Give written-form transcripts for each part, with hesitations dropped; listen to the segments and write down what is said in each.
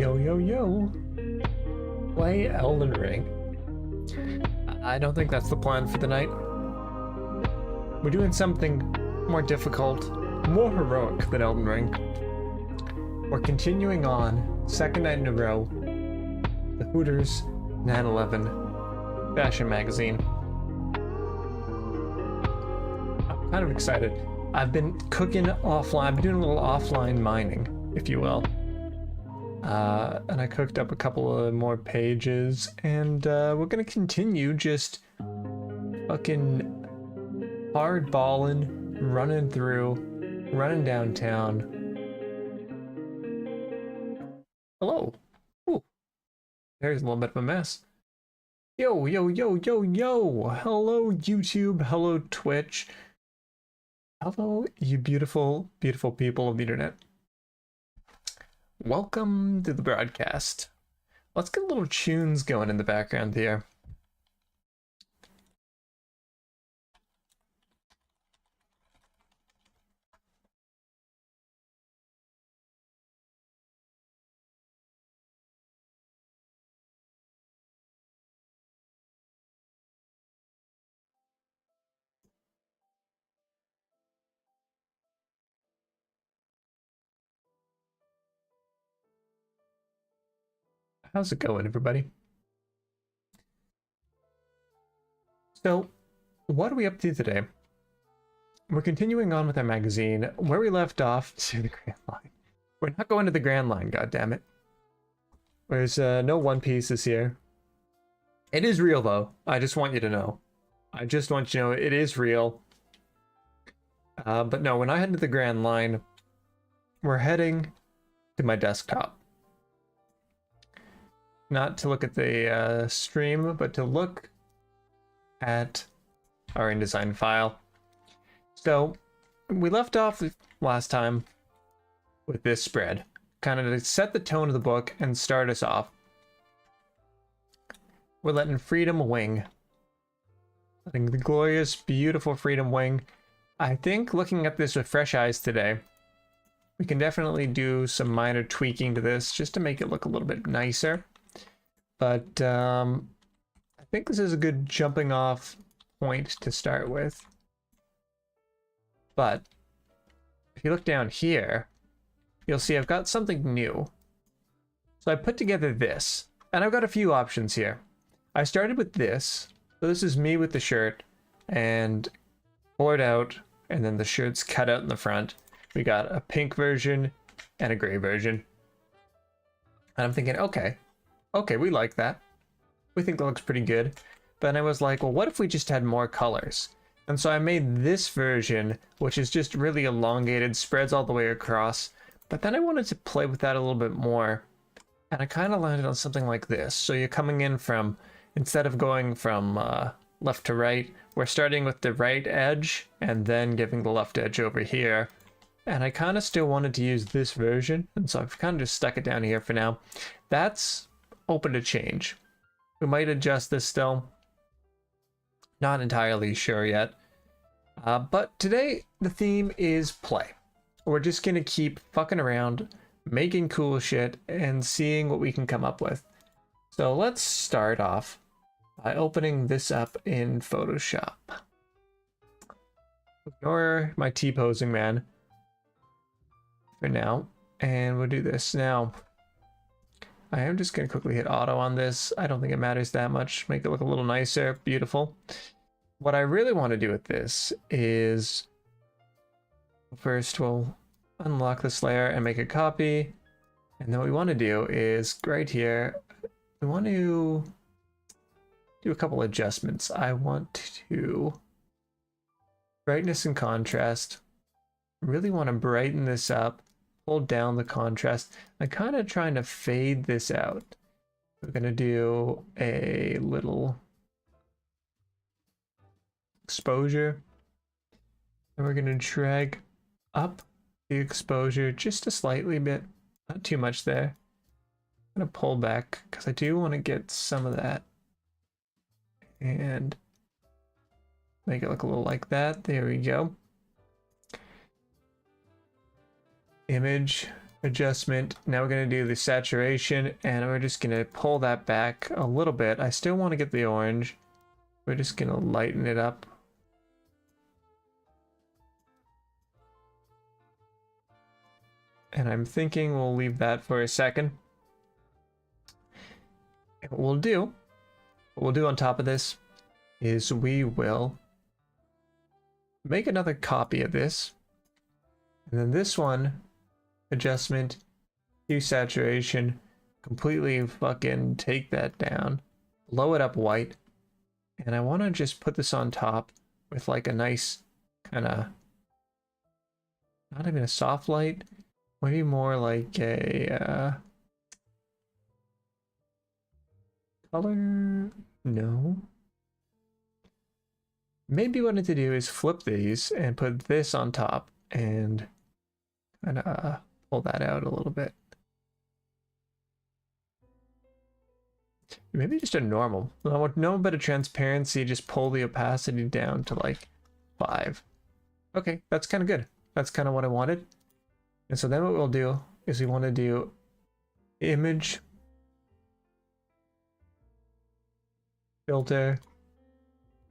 Yo, yo, yo. Play Elden Ring. I don't think that's the plan for the night. We're doing something more difficult, more heroic than Elden Ring. We're continuing on, second night in a row, the Hooters 9/11 fashion magazine. I'm kind of excited. I've been cooking offline, I've been doing a little offline mining, if you will. And I cooked up a couple of more pages, and we're gonna continue just fucking hardballing, running through, running downtown. Hello. Ooh, there's a little bit of a mess. Yo, yo, yo, yo, yo. Hello, YouTube. Hello, Twitch. Hello, you beautiful, beautiful people of the internet. Welcome to the broadcast. Let's get little tunes going in the background here. How's it going, everybody? So, what are we up to today? We're continuing on with our magazine. Where we left off to the Grand Line. We're not going to the Grand Line, goddammit. There's no One Piece this year. It is real, though. I just want you to know. I just want you to know it is real. But no, when I head to the Grand Line, we're heading to my desktop. Not to look at the stream, but to look at our InDesign file. So we left off last time with this spread, kind of to set the tone of the book and start us off. We're letting freedom wing. Letting the glorious, beautiful freedom wing. I think looking at this with fresh eyes today, we can definitely do some minor tweaking to this just to make it look a little bit nicer. But I think this is a good jumping off point to start with. But if you look down here, you'll see I've got something new. So I put together this, and I've got a few options here. I started with this. So this is me with the shirt and poured out, and then the shirt's cut out in the front. We got a pink version and a gray version. And I'm thinking, okay, we like that. We think that looks pretty good. But then I was like, well, what if we just had more colors? And so I made this version, which is just really elongated, spreads all the way across. But then I wanted to play with that a little bit more. And I kind of landed on something like this. So you're coming in from, instead of going from left to right, we're starting with the right edge and then giving the left edge over here. And I kind of still wanted to use this version. And so I've kind of just stuck it down here for now. That's open to change. We might adjust this still. Not entirely sure yet. But today the theme is play. We're just gonna keep fucking around, making cool shit, and seeing what we can come up with. So let's start off by opening this up in Photoshop. Ignore my T-posing man for now, and we'll do this now. I am just going to quickly hit auto on this. I don't think it matters that much. Make it look a little nicer. Beautiful. What I really want to do with this is first we'll unlock this layer and make a copy. And then what we want to do is right here, we want to do a couple adjustments. I want to brightness and contrast. Really want to brighten this up. Hold down the contrast. I'm kind of trying to fade this out. We're going to do a little exposure. And we're going to drag up the exposure just a slightly bit. Not too much there. I'm going to pull back because I do want to get some of that. And make it look a little like that. There we go. Image, adjustment. Now we're going to do the saturation, and we're just going to pull that back a little bit. I still want to get the orange. We're just going to lighten it up. And I'm thinking we'll leave that for a second. And what we'll do on top of this is we will make another copy of this. And then this one, adjustment, hue saturation, completely fucking take that down, blow it up white. And I want to just put this on top with like a nice kind of, not even a soft light, maybe more like a color, no. Maybe what I need to do is flip these and put this on top and kind of pull that out a little bit. Maybe just a normal. With no bit of transparency, just pull the opacity down to like 5. Okay, that's kind of good. That's kind of what I wanted. And so then what we'll do is we want to do image, filter,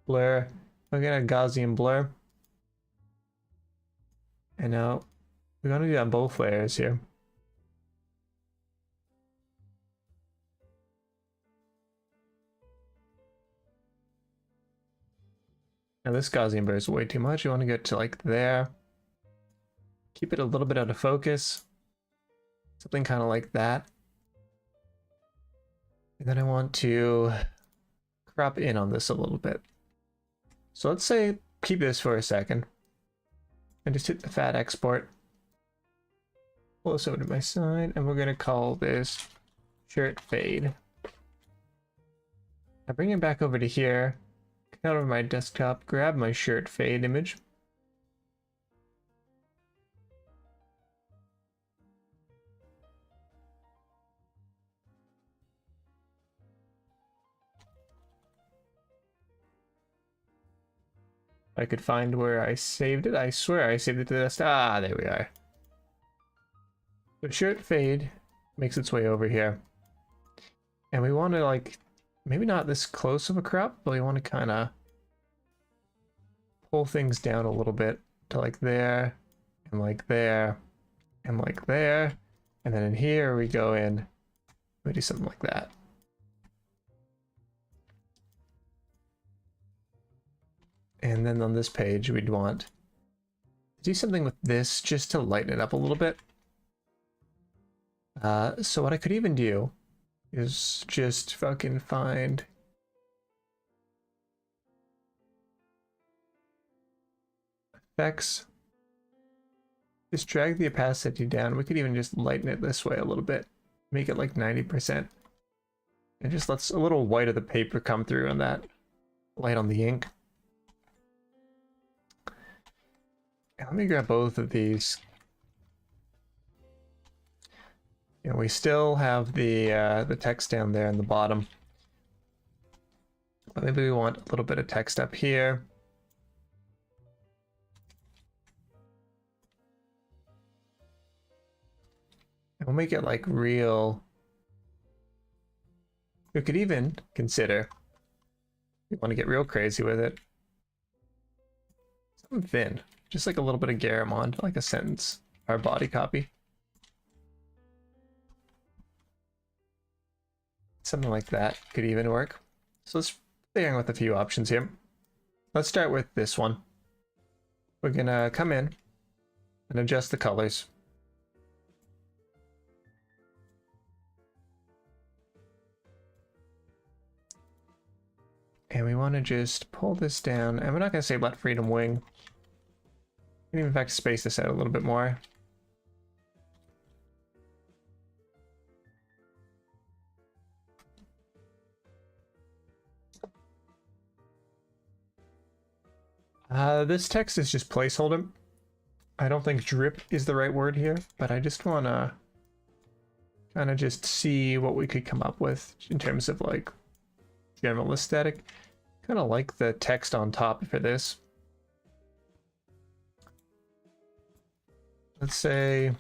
blur. We're going to Gaussian blur. And now we're going to do on both layers here. Now this Gaussian blur is way too much. You want to get to like there. Keep it a little bit out of focus. Something kind of like that. And then I want to crop in on this a little bit. So let's say keep this for a second. And just hit the fat export. Pull this over to my side. And we're going to call this shirt fade. Now bring it back over to here. Come out of my desktop. Grab my shirt fade image. I could find where I saved it. I swear I saved it to the desktop. Ah, there we are. So shirt fade makes its way over here. And we want to like, maybe not this close of a crop, but we want to kind of pull things down a little bit to like there, and like there, and like there. And then in here we go in, we do something like that. And then on this page, we'd want to do something with this just to lighten it up a little bit. So what I could even do is just fucking find effects. Just drag the opacity down. We could even just lighten it this way a little bit. Make it like 90%. And just lets a little white of the paper come through on that light on the ink. Let me grab both of these. And we still have the text down there in the bottom. But maybe we want a little bit of text up here. And we'll make it like real. We could even consider, we want to get real crazy with it, something thin. Just like a little bit of Garamond, like a sentence, our body copy. Something like that could even work. So let's play with a few options here. Let's start with this one. We're gonna come in and adjust the colors. And we want to just pull this down, and we're not gonna say let freedom wing. We can in fact space this out a little bit more. This text is just placeholder. I don't think drip is the right word here, but I just want to kind of just see what we could come up with in terms of like general aesthetic. Kind of like the text on top for this. Let's say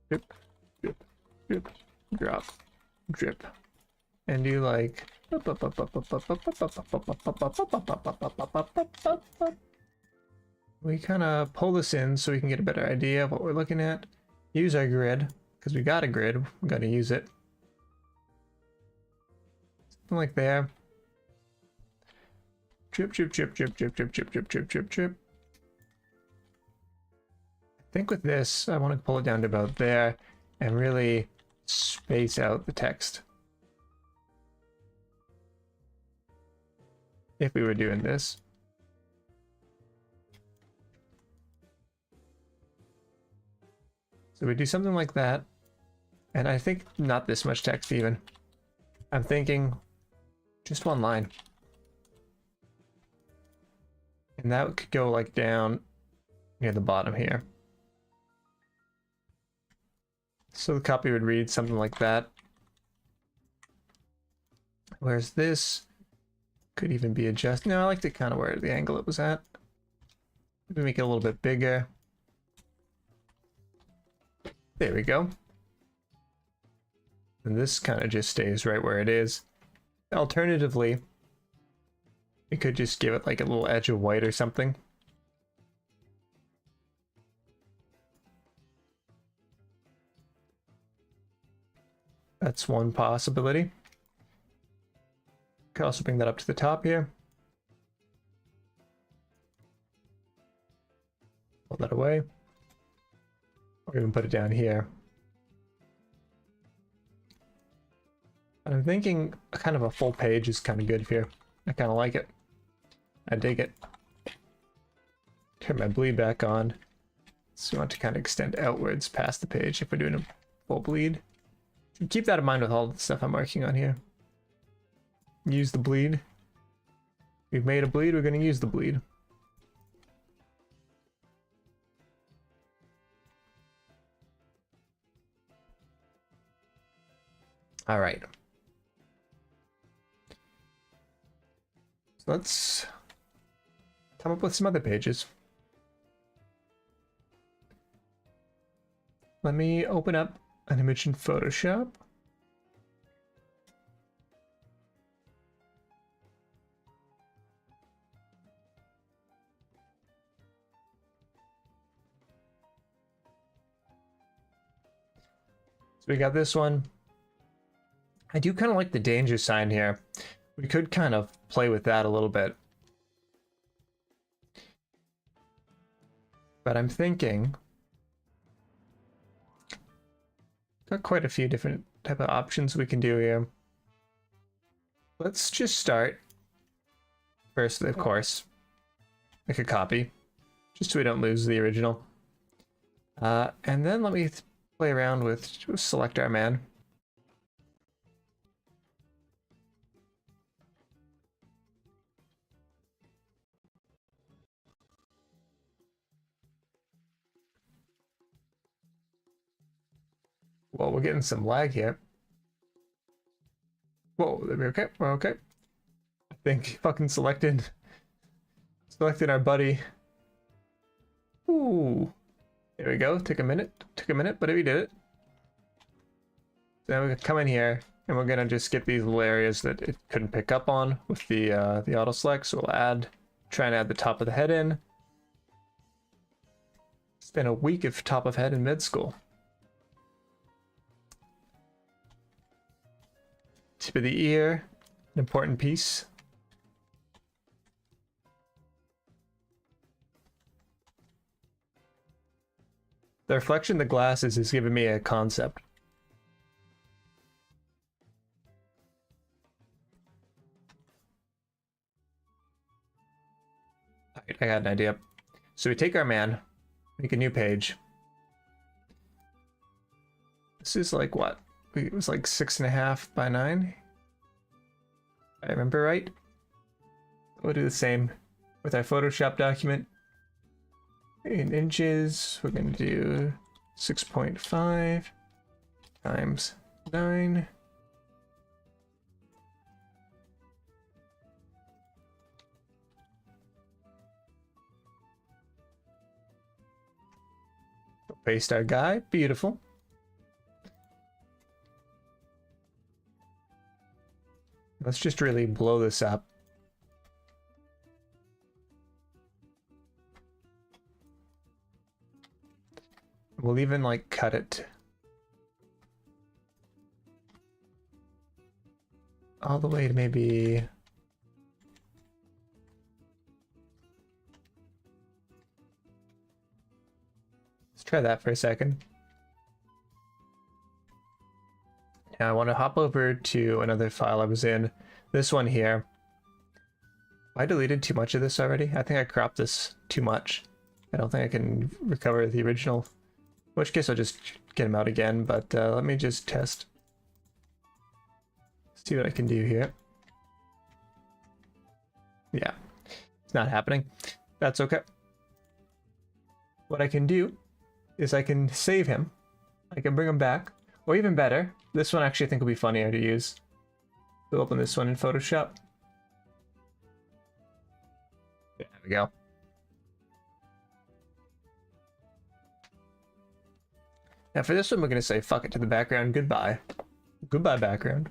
drip, drip, drip, drop, drip. And do like... We kind of pull this in so we can get a better idea of what we're looking at. Use our grid, because we got a grid, we got to use it. Something like there. Drip, drip, drip, drip, drip, drip, drip, drip, drip, drip, drip. I think with this, I want to pull it down to about there and really space out the text. If we were doing this. So we do something like that. And I think not this much text even. I'm thinking just one line. And that could go like down near the bottom here. So the copy would read something like that. Whereas this could even be adjusted. No, I liked it kind of where the angle it was at. Maybe make it a little bit bigger. There we go. And this kind of just stays right where it is. Alternatively, we could just give it like a little edge of white or something. That's one possibility. Could also bring that up to the top here. Pull that away. Or even put it down here. I'm thinking kind of a full page is kind of good here. I kind of like it. I dig it. Turn my bleed back on. So we want to kind of extend outwards past the page if we're doing a full bleed. Keep that in mind with all the stuff I'm working on here. Use the bleed. We've made a bleed, we're going to use the bleed. All right. So let's come up with some other pages. Let me open up an image in Photoshop. So we got this one. I do kind of like the danger sign here. We could kind of play with that a little bit. But I'm thinking... Got quite a few different type of options we can do here. Let's just start. First, of course, make a copy. Just so we don't lose the original. And then let me play around with select our man. Well, we're getting some lag here. Whoa, okay, we're okay. I think fucking selected our buddy. Ooh. There we go. Took a minute, but we did it. So now we can come in here and we're gonna just skip these little areas that it couldn't pick up on with the auto select. So we'll try and add the top of the head in. It's been a week of top of head in med school. Tip of the ear, an important piece. The reflection of the glasses is giving me a concept. Alright, I got an idea. So we take our man, make a new page. This is like what? It was like 6.5 by 9. If I remember right. We'll do the same with our Photoshop document. In inches, we're going to do 6.5 times 9. Paste our guy. Beautiful. Let's just really blow this up. We'll even like cut it all the way to maybe... Let's try that for a second. Now I want to hop over to another file I was in. This one here. I deleted too much of this already. I think I cropped this too much. I don't think I can recover the original. In which case I'll just get them out again, but let me just test. See what I can do here. Yeah, it's not happening. That's okay. What I can do is I can save him. I can bring him back. Or even better, this one actually I think will be funnier to use. We'll open this one in Photoshop. There we go. Now for this one, we're going to say fuck it to the background. Goodbye. Goodbye, background.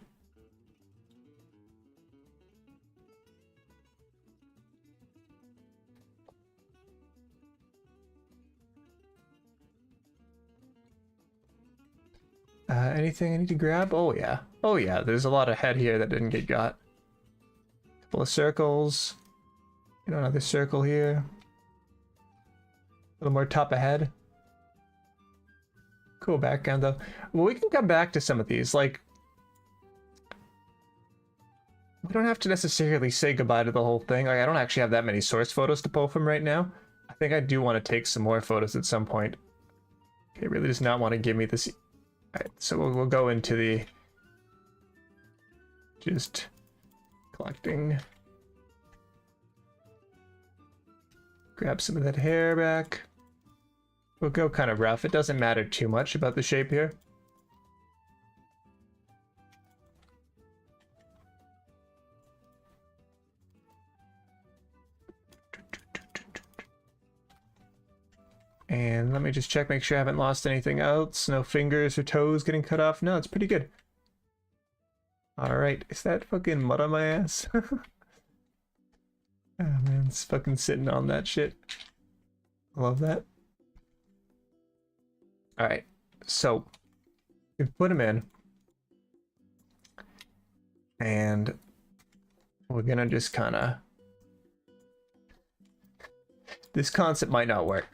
Anything I need to grab? Oh yeah. Oh yeah, there's a lot of head here that didn't get got. Couple of circles. You know, another circle here. A little more top ahead. Cool background though. Well, we can come back to some of these. Like, we don't have to necessarily say goodbye to the whole thing. Like, I don't actually have that many source photos to pull from right now. I think I do want to take some more photos at some point. Okay, it really does not want to give me this. Alright, so we'll go into the just collecting. Grab some of that hair back. We'll go kind of rough. It doesn't matter too much about the shape here. And let me just check, make sure I haven't lost anything else. No fingers or toes getting cut off. No, it's pretty good. Alright, is that fucking mud on my ass? Oh man, it's fucking sitting on that shit. I love that. Alright, so we've put him in. And we're gonna just kinda... This concept might not work.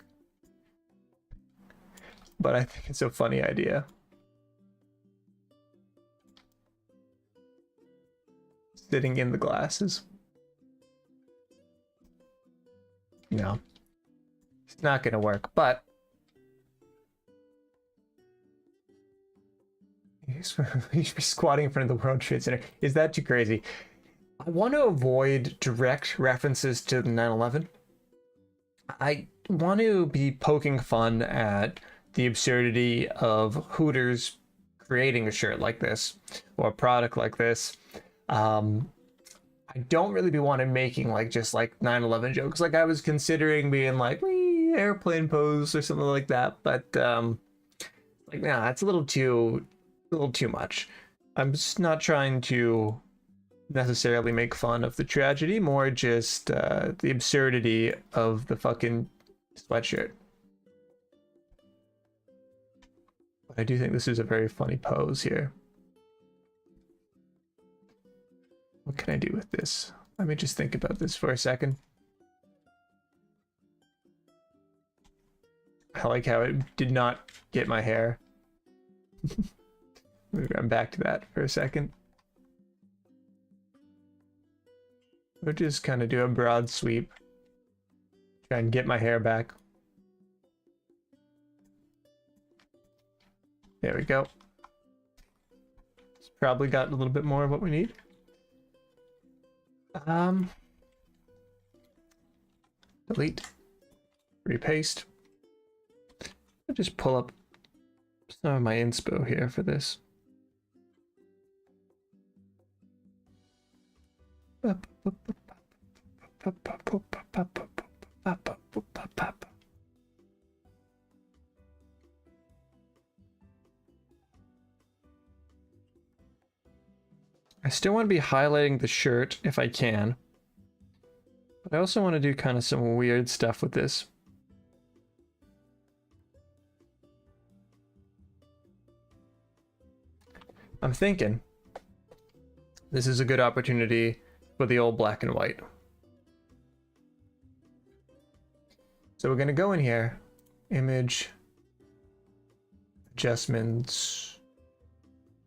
But I think it's a funny idea. Sitting in the glasses. No. It's not gonna work, but he should be squatting in front of the World Trade Center. Is that too crazy? I want to avoid direct references to the 9/11. I want to be poking fun at the absurdity of Hooters creating a shirt like this or a product like this. I don't really be wanting making like just like 9/11 jokes. Like I was considering being like airplane pose or something like that, but like nah, it's a little too much. I'm just not trying to necessarily make fun of the tragedy, more just the absurdity of the fucking sweatshirt. But I do think this is a very funny pose here. What can I do with this? Let me just think about this for a second. I like how it did not get my hair. I'm back to that for a second. We'll just kind of do a broad sweep. Try and get my hair back. There we go. It's probably got a little bit more of what we need. Delete. Repaste. I'll just pull up some of my inspo here for this. I still want to be highlighting the shirt if I can. But I also want to do kind of some weird stuff with this. I'm thinking this is a good opportunity for the old black and white. So we're going to go in here, image, adjustments,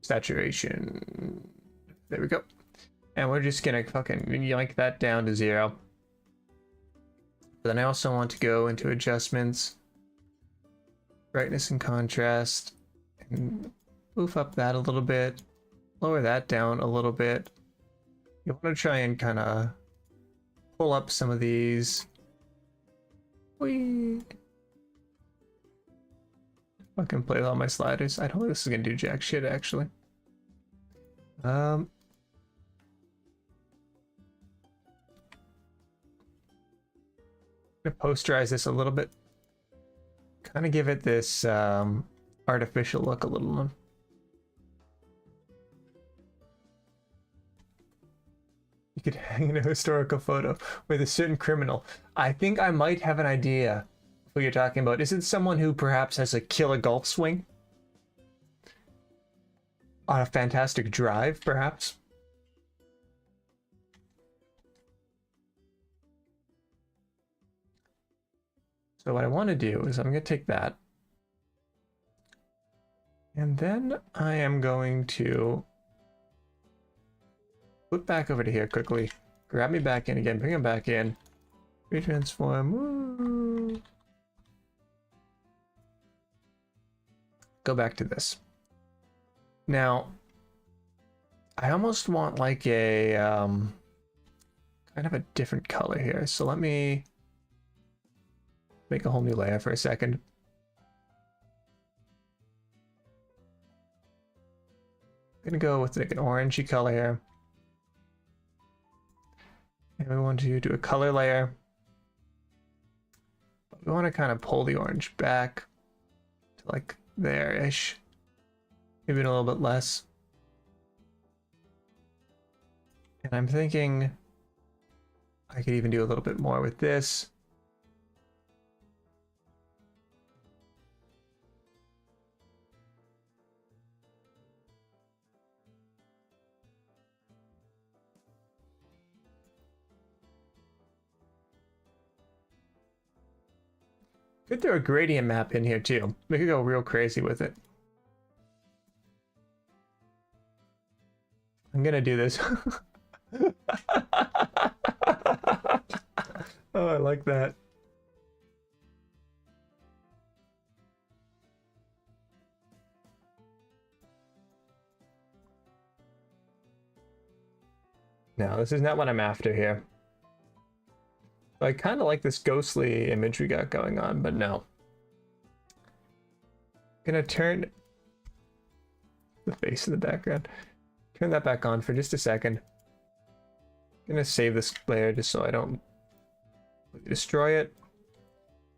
saturation. There we go. And we're just going to fucking yank that down to 0. But then I also want to go into adjustments, brightness and contrast, and move up that a little bit, lower that down a little bit. You want to try and kind of pull up some of these. Whee! Fucking play with all my sliders. I don't think this is gonna do jack shit actually. Gonna posterize this a little bit. Kind of give it this artificial look a little. You could hang in a historical photo with a certain criminal. I think I might have an idea of who you're talking about. Is it someone who perhaps has a killer golf swing? On a fantastic drive, perhaps? So what I want to do is I'm going to take that. And then I am going to flip back over to here quickly, grab me back in again, bring him back in, retransform, woo. Go back to this. Now, I almost want like a kind of a different color here. So let me make a whole new layer for a second. I'm gonna go with like an orangey color here. And we want to do a color layer. But we want to kind of pull the orange back to like there-ish. Maybe a little bit less. And I'm thinking I could even do a little bit more with this. Could throw a gradient map in here too. We could go real crazy with it. I'm gonna do this. Oh, I like that. No, this is not what I'm after here. I kind of like this ghostly image we got going on, but no. Gonna turn the face in the background. Turn that back on for just a second. Gonna save this layer just so I don't destroy it.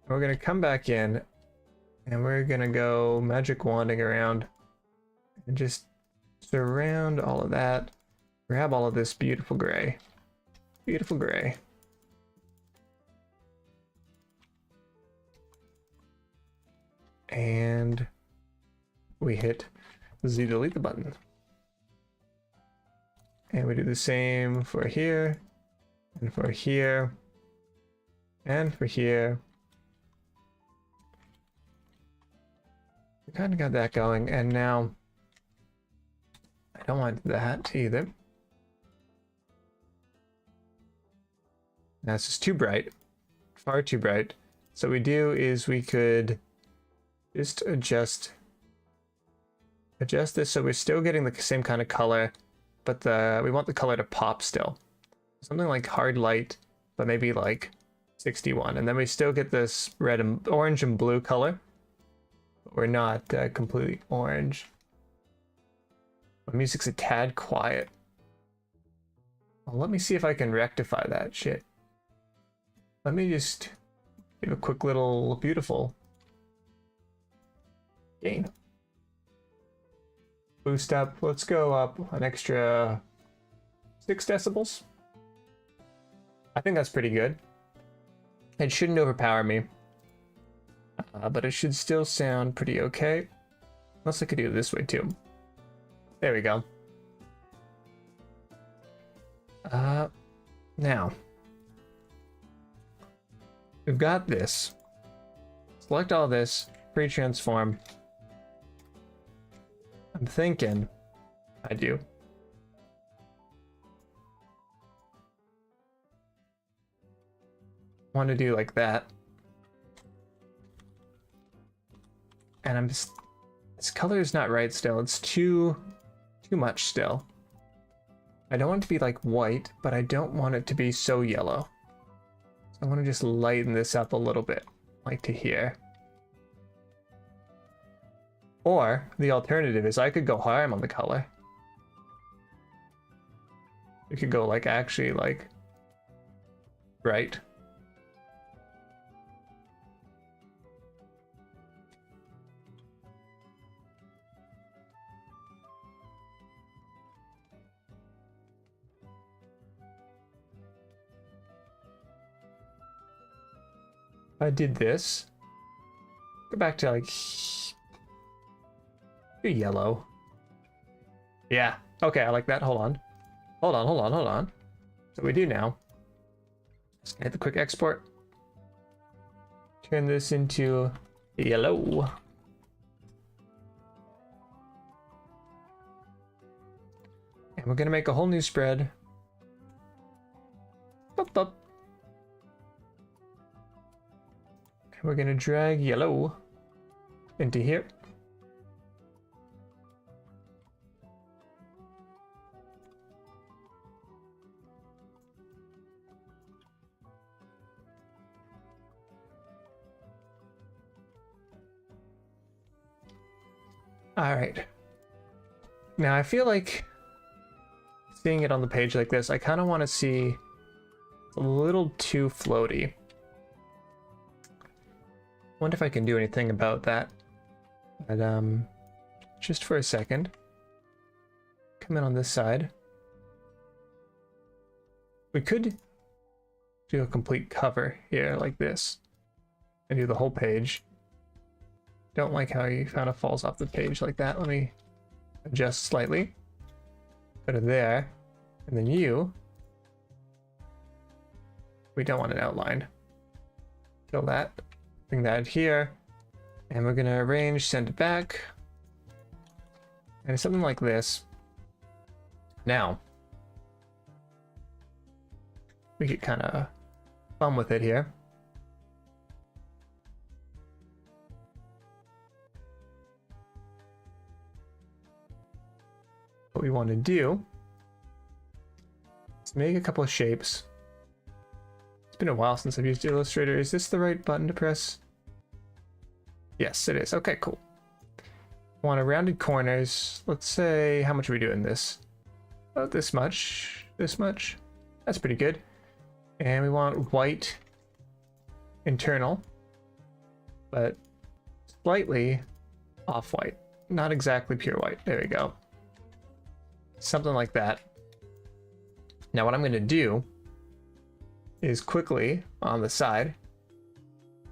We're gonna come back in and we're gonna go magic wanding around and just surround all of that. Grab all of this beautiful gray. Beautiful gray. And we hit Z delete the button. And we do the same for here, and for here, and for here. We kind of got that going, and now I don't want that either. That's just too bright, far too bright. So what we do is we could just adjust this so we're still getting the same kind of color, but we want the color to pop still. Something like hard light, but maybe like 61. And then we still get this red and orange and blue color. But we're not completely orange. My music's a tad quiet. Well, let me see if I can rectify that shit. Let me just give a quick little beautiful gain. Boost up. Let's go up an extra 6 decibels. I think that's pretty good. It shouldn't overpower me. But it should still sound pretty okay. Unless I could do it this way too. There we go. Now. We've got this. Select all this. Pre-transform. I'm thinking I do. Want to do like that. And I'm just, this color is not right still. It's too much still. I don't want it to be like white, but I don't want it to be so yellow. So I want to just lighten this up a little bit, like to here. Or the alternative is I could go harm on the color. We could go like actually like right. I did this. Go back to like yellow. Yeah. Okay, I like that. Hold on. Hold on. So we do now. Just hit the quick export. Turn this into yellow. And we're gonna make a whole new spread. Boop, boop. And we're gonna drag yellow into here. All right. Now I feel like seeing it on the page like this, I kind of want to see a little too floaty. Wonder if I can do anything about that. But just for a second, come in on this side. We could do a complete cover here like this and do the whole page. Don't like how he kind of falls off the page like that. Let me adjust slightly. Put it there. And then you. We don't want an outline. Kill that. Bring that here. And we're going to arrange, send it back. And it's something like this. Now. We get kind of fun with it here. What we want to do is make a couple of shapes. It's been a while since I've used Illustrator. Is this the right button to press? Yes, it is. Okay, cool. Want a rounded corners. Let's say, how much are we doing this? About this much. This much. That's pretty good. And we want white internal, but slightly off-white. Not exactly pure white. There we go. Something like that. Now what I'm going to do is quickly on the side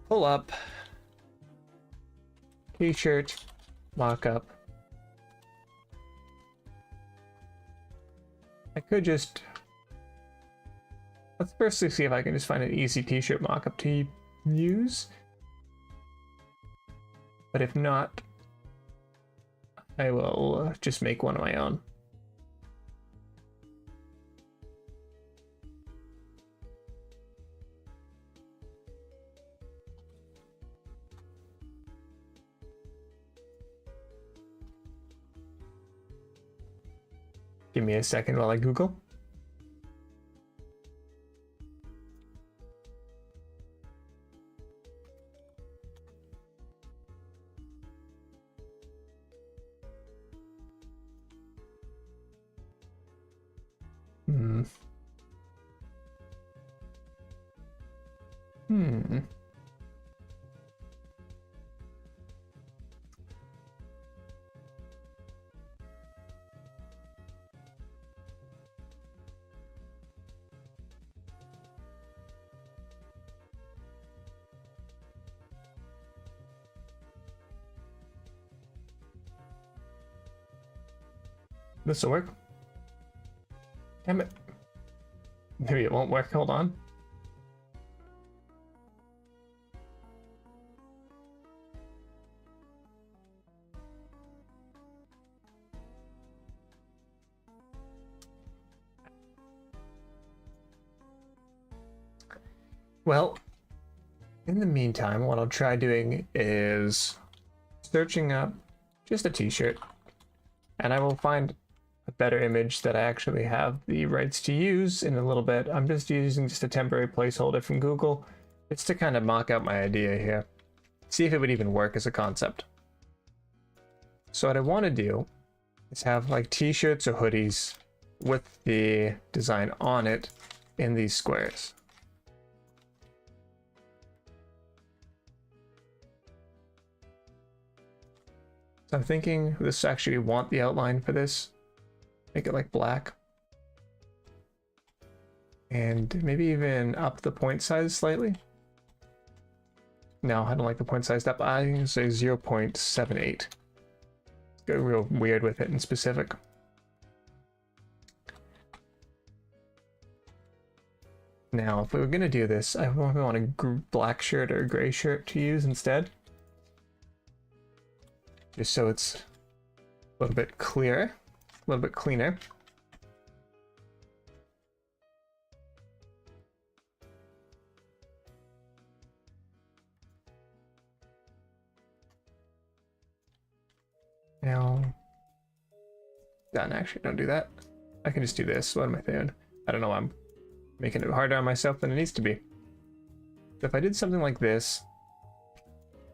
pull up t-shirt mockup. I could just, let's first see if I can just find an easy t-shirt mockup to use, but if not, I will just make one of my own. Give me a second while I Google. This'll work. Damn it. Maybe it won't work. Hold on. Well, in the meantime, what I'll try doing is searching up just a t-shirt, and I will find a better image that I actually have the rights to use in a little bit. I'm just using just a temporary placeholder from Google just to kind of mock out my idea here, see if it would even work as a concept. So what I want to do is have like t-shirts or hoodies with the design on it in these squares. So I'm thinking this actually want the outline for this. Make it like black. And maybe even up the point size slightly. No, I don't like the point size up. I think say 0.78. Go real weird with it in specific. Now, if we were gonna do this, I want a black shirt or a gray shirt to use instead. Just so it's a little bit clearer, a little bit cleaner. Now, done. Actually, don't do that. I can just do this. What am I doing? I don't know. I'm making it harder on myself than it needs to be. So if I did something like this,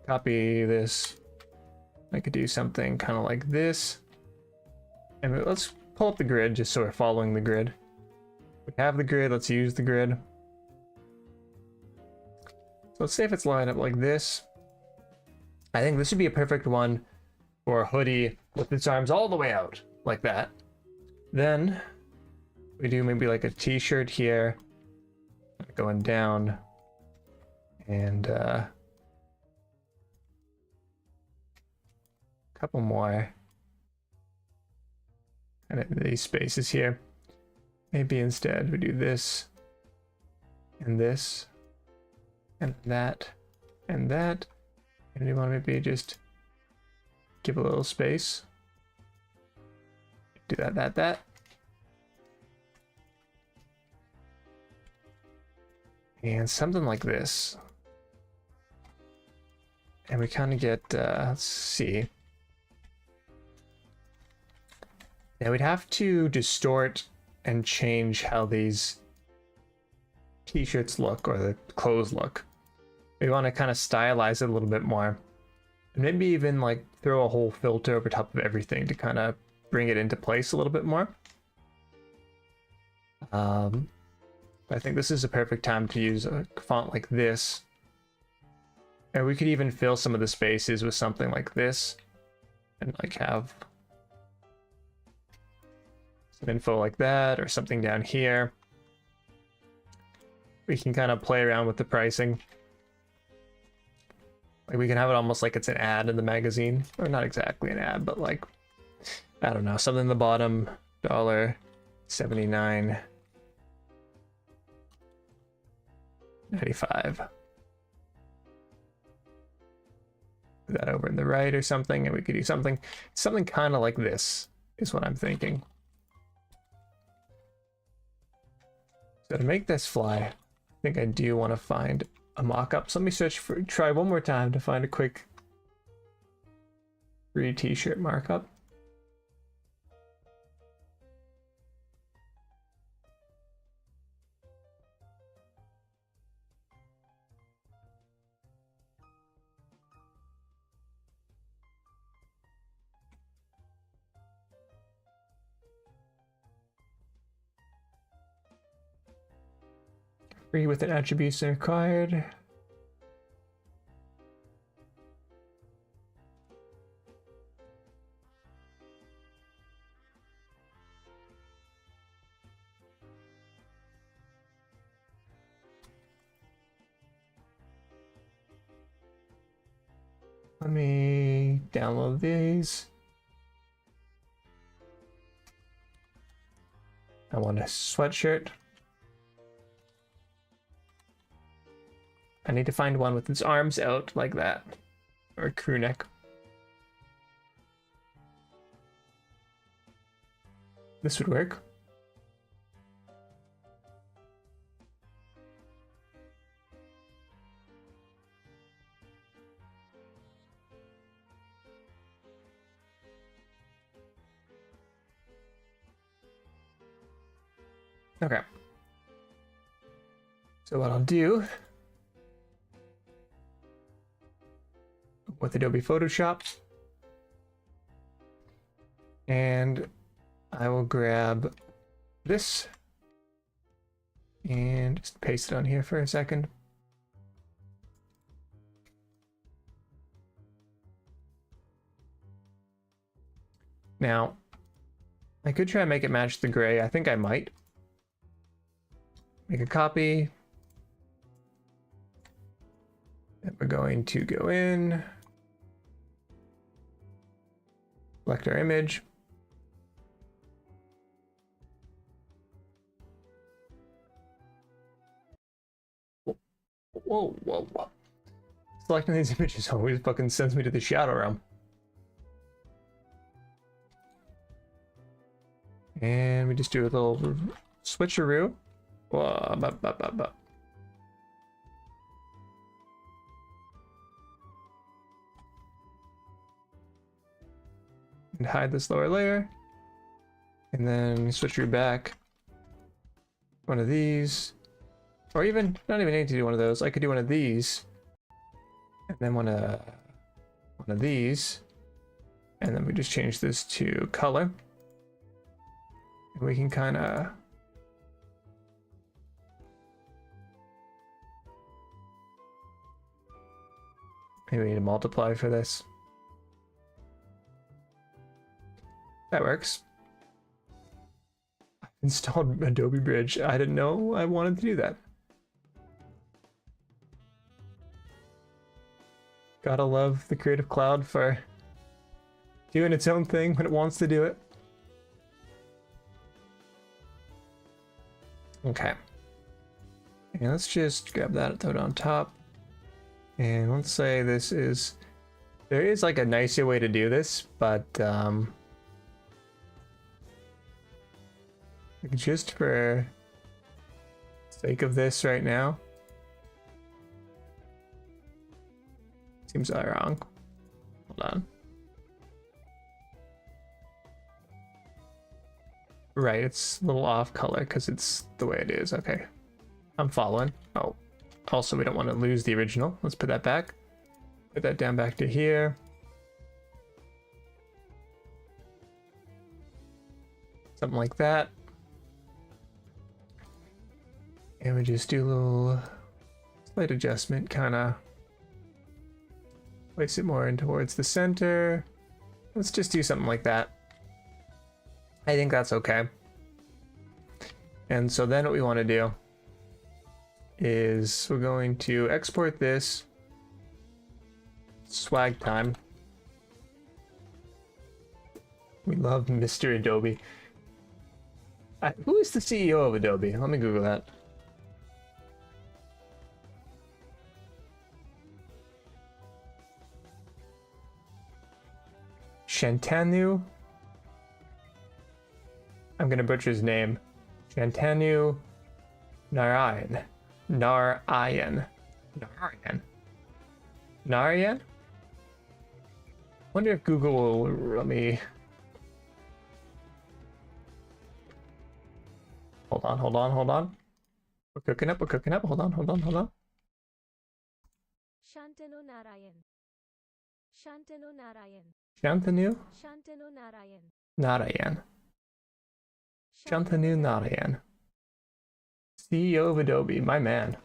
copy this, I could do something kind of like this. And let's pull up the grid just so we're following the grid. We have the grid, let's use the grid. So let's say if it's lined up like this. I think this would be a perfect one for a hoodie with its arms all the way out, like that. Then we do maybe like a t-shirt here, going down, and couple more and these spaces here. Maybe instead we do this and this and that and that, and we want to maybe just give a little space, do that and something like this, and we kind of get let's see. Now we'd have to distort and change how these t-shirts look, or the clothes look. We want to kind of stylize it a little bit more. And maybe even like throw a whole filter over top of everything to kind of bring it into place a little bit more. I think this is a perfect time to use a font like this. And we could even fill some of the spaces with something like this. And like have info like that, or something down here. We can kind of play around with the pricing. Like we can have it almost like it's an ad in the magazine, or not exactly an ad, but like, I don't know, something in the bottom, $79.95. Put that over in the right or something, and we could do something kind of like this is what I'm thinking. So to make this fly, I think I do want to find a mock-up. So let me try one more time to find a quick free t-shirt markup. Free with an attribution required. Let me download these. I want a sweatshirt. I need to find one with its arms out like that. Or a crew neck. This would work. Okay. So what I'll do with Adobe Photoshop, and I will grab this and just paste it on here for a second. Now, I could try and make it match the gray. I think I might. Make a copy. And we're going to go in, select our image. Whoa, whoa, whoa. Selecting these images always fucking sends me to the shadow realm. And we just do a little switcheroo. Whoa, and hide this lower layer. And then switcheroo back. One of these. Or even, not even need to do one of those. I could do one of these. And then one of these. And then we just change this to color. And we can kind of maybe we need to multiply for this. That works. I've installed Adobe Bridge. I didn't know I wanted to do that. Gotta love the Creative Cloud for doing its own thing when it wants to do it. Okay. And let's just grab that, throw it on top. And let's say this is... There is like a nicer way to do this, but just for sake of this right now, seems wrong. Hold on. Right, it's a little off color because it's the way it is. Okay, I'm following. Oh, also we don't want to lose the original. Let's put that back. Put that down back to here. Something like that. And we just do a little slight adjustment, kind of place it more in towards the center. Let's just do something like that. I think that's okay. And so then what we want to do is we're going to export this. Swag time. We love Mr. Adobe. Who is the CEO of Adobe? Let me Google that. Shantanu. I'm gonna butcher his name. Shantanu Narayan. Narayan. Wonder if Google will let me. Hold on. We're cooking up. Hold on. Shantanu Narayan. Shantanu Narayan. Shantanu Narayan. CEO of Adobe, my man.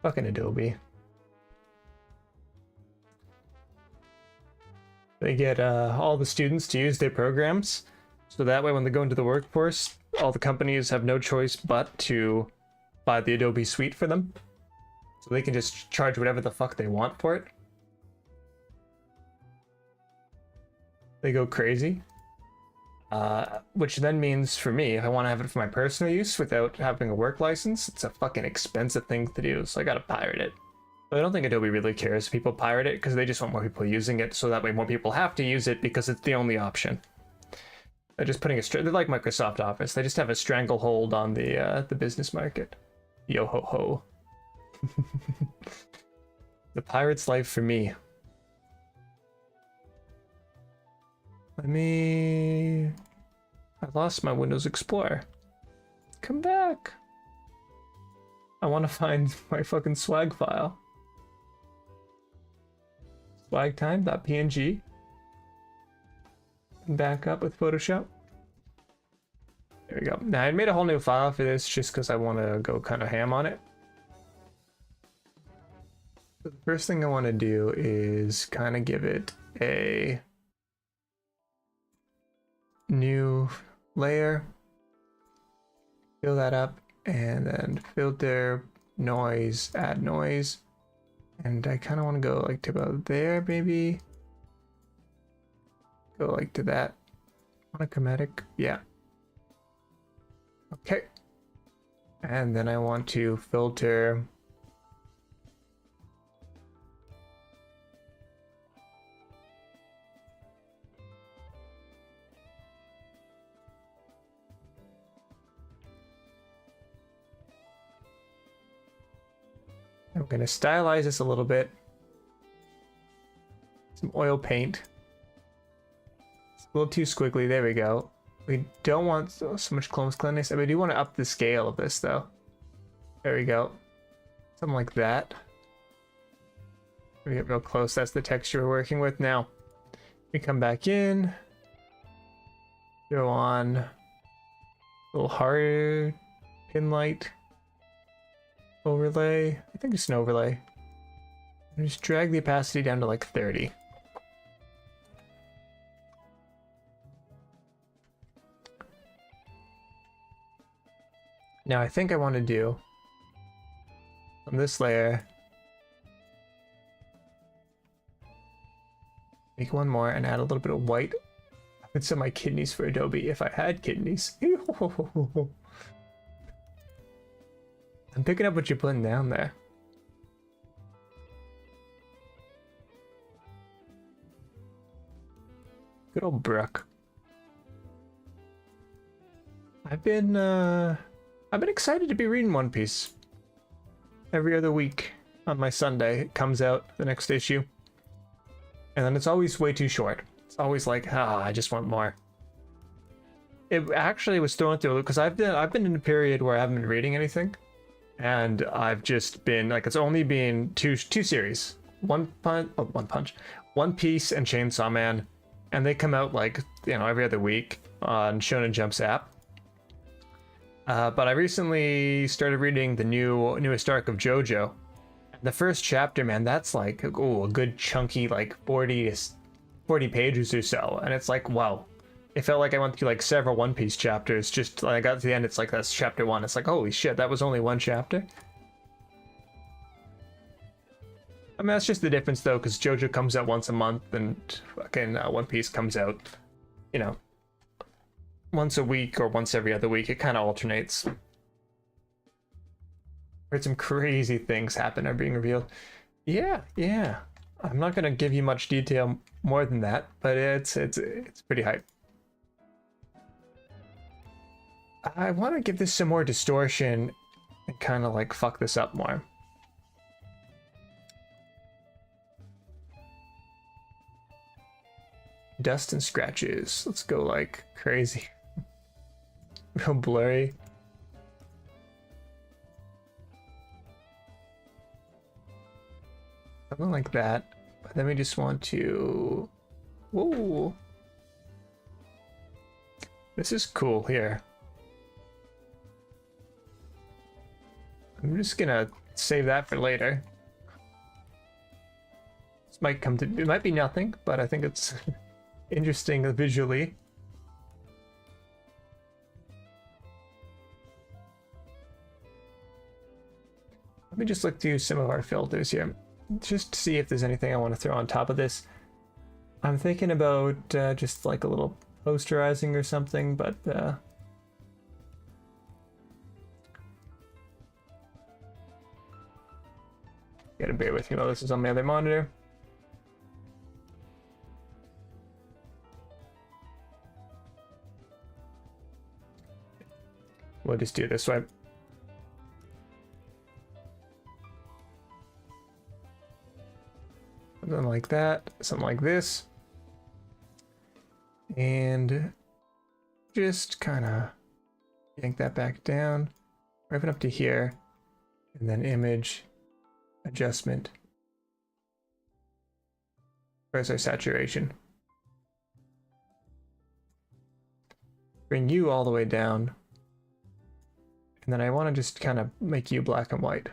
Fucking Adobe. They get all the students to use their programs, so that way when they go into the workforce, all the companies have no choice but to buy the Adobe suite for them. So they can just charge whatever the fuck they want for it. they go crazy. Which then means for me, if I want to have it for my personal use without having a work license, it's a fucking expensive thing to do, so I gotta pirate it. But I don't think Adobe really cares if people pirate it, because they just want more people using it, so that way more people have to use it because it's the only option. They're just putting they're like Microsoft Office. They just have a stranglehold on the business market. Yo ho ho. The pirate's life for me. I lost my Windows Explorer. Come back. I want to find my fucking swag file. Swagtime.png. Back up with Photoshop. There we go. Now I made a whole new file for this just because I want to go kind of ham on it. So the first thing I want to do is kind of give it a new layer, fill that up, and then filter, noise, add noise, and I kind of want to go like to about there, maybe go like to that. Monochromatic, yeah. Okay, and then I want to filter I'm going to stylize this a little bit. Some oil paint. It's a little too squiggly. There we go. We don't want so much cleanliness. We do want to up the scale of this though. There we go. Something like that. We get real close. That's the texture we're working with now. We come back in. Go on. A little hard pin light. Overlay. I think it's an overlay. And just drag the opacity down to like 30. Now I think I want to do on this layer, make one more and add a little bit of white. I would sell my kidneys for Adobe if I had kidneys. I'm picking up what you're putting down there. Good old Brooke. I've been excited to be reading One Piece. Every other week on my Sunday it comes out, the next issue. And then it's always way too short. It's always like, I just want more. It actually was thrown through because I've been in a period where I haven't been reading anything. And I've just been like, it's only been two series, One Piece and Chainsaw Man, and they come out like, you know, every other week on Shonen Jump's app. But I recently started reading the newest arc of JoJo. The first chapter, man, that's like a good chunky like 40 pages or so, and it's like, wow. It felt like I went through like several One Piece chapters. Just when I got to the end, it's like that's chapter 1. It's like, holy shit, that was only one chapter. I mean, that's just the difference though, because JoJo comes out once a month, and fucking One Piece comes out, you know, once a week or once every other week. It kind of alternates. Heard some crazy things happen are being revealed. Yeah. I'm not gonna give you much detail more than that, but it's pretty hype. I want to give this some more distortion and kind of like fuck this up more. Dust and scratches. Let's go like crazy. Real blurry. Something like that. But then we just want to... Whoa. This is cool here. I'm just gonna save that for later. This might come to... It might be nothing, but I think it's interesting visually. Let me just look through some of our filters here. Just to see if there's anything I want to throw on top of this. I'm thinking about just like a little posterizing or something, but gotta bear with me while this is on my other monitor. We'll just do it this way. Something like that, something like this. And just kind of yank that back down, right up to here, and then image, adjustment. Where's our saturation? Bring you all the way down. And then I want to just kind of make you black and white.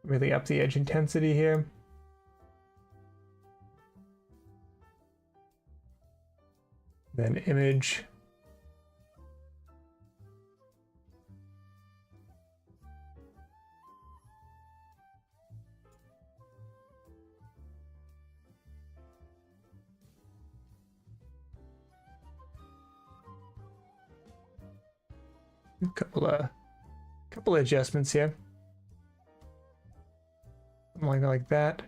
Really up the edge intensity here. Then image. Couple of adjustments here. Something like that.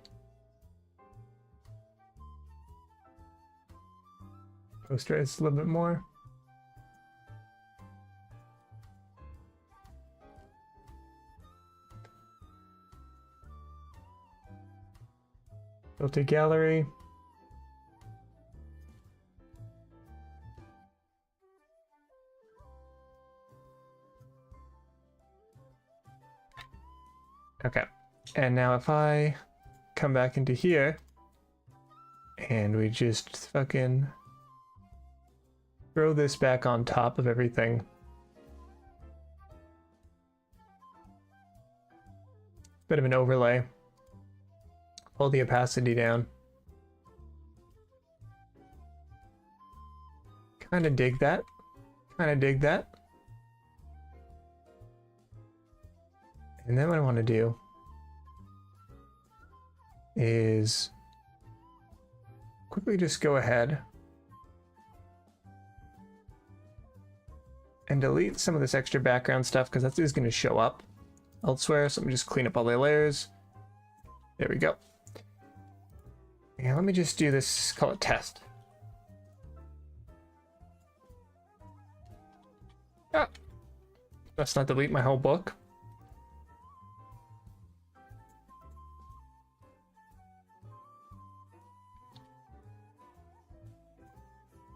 Posterize a little bit more. Filter gallery. Okay, and now if I come back into here and we just fucking throw this back on top of everything. Bit of an overlay. Pull the opacity down. Kind of dig that. Kind of dig that. And then what I want to do is quickly just go ahead and delete some of this extra background stuff because that is going to show up elsewhere. So let me just clean up all the layers. There we go. And let me just do this, call it test. Ah, let's not delete my whole book.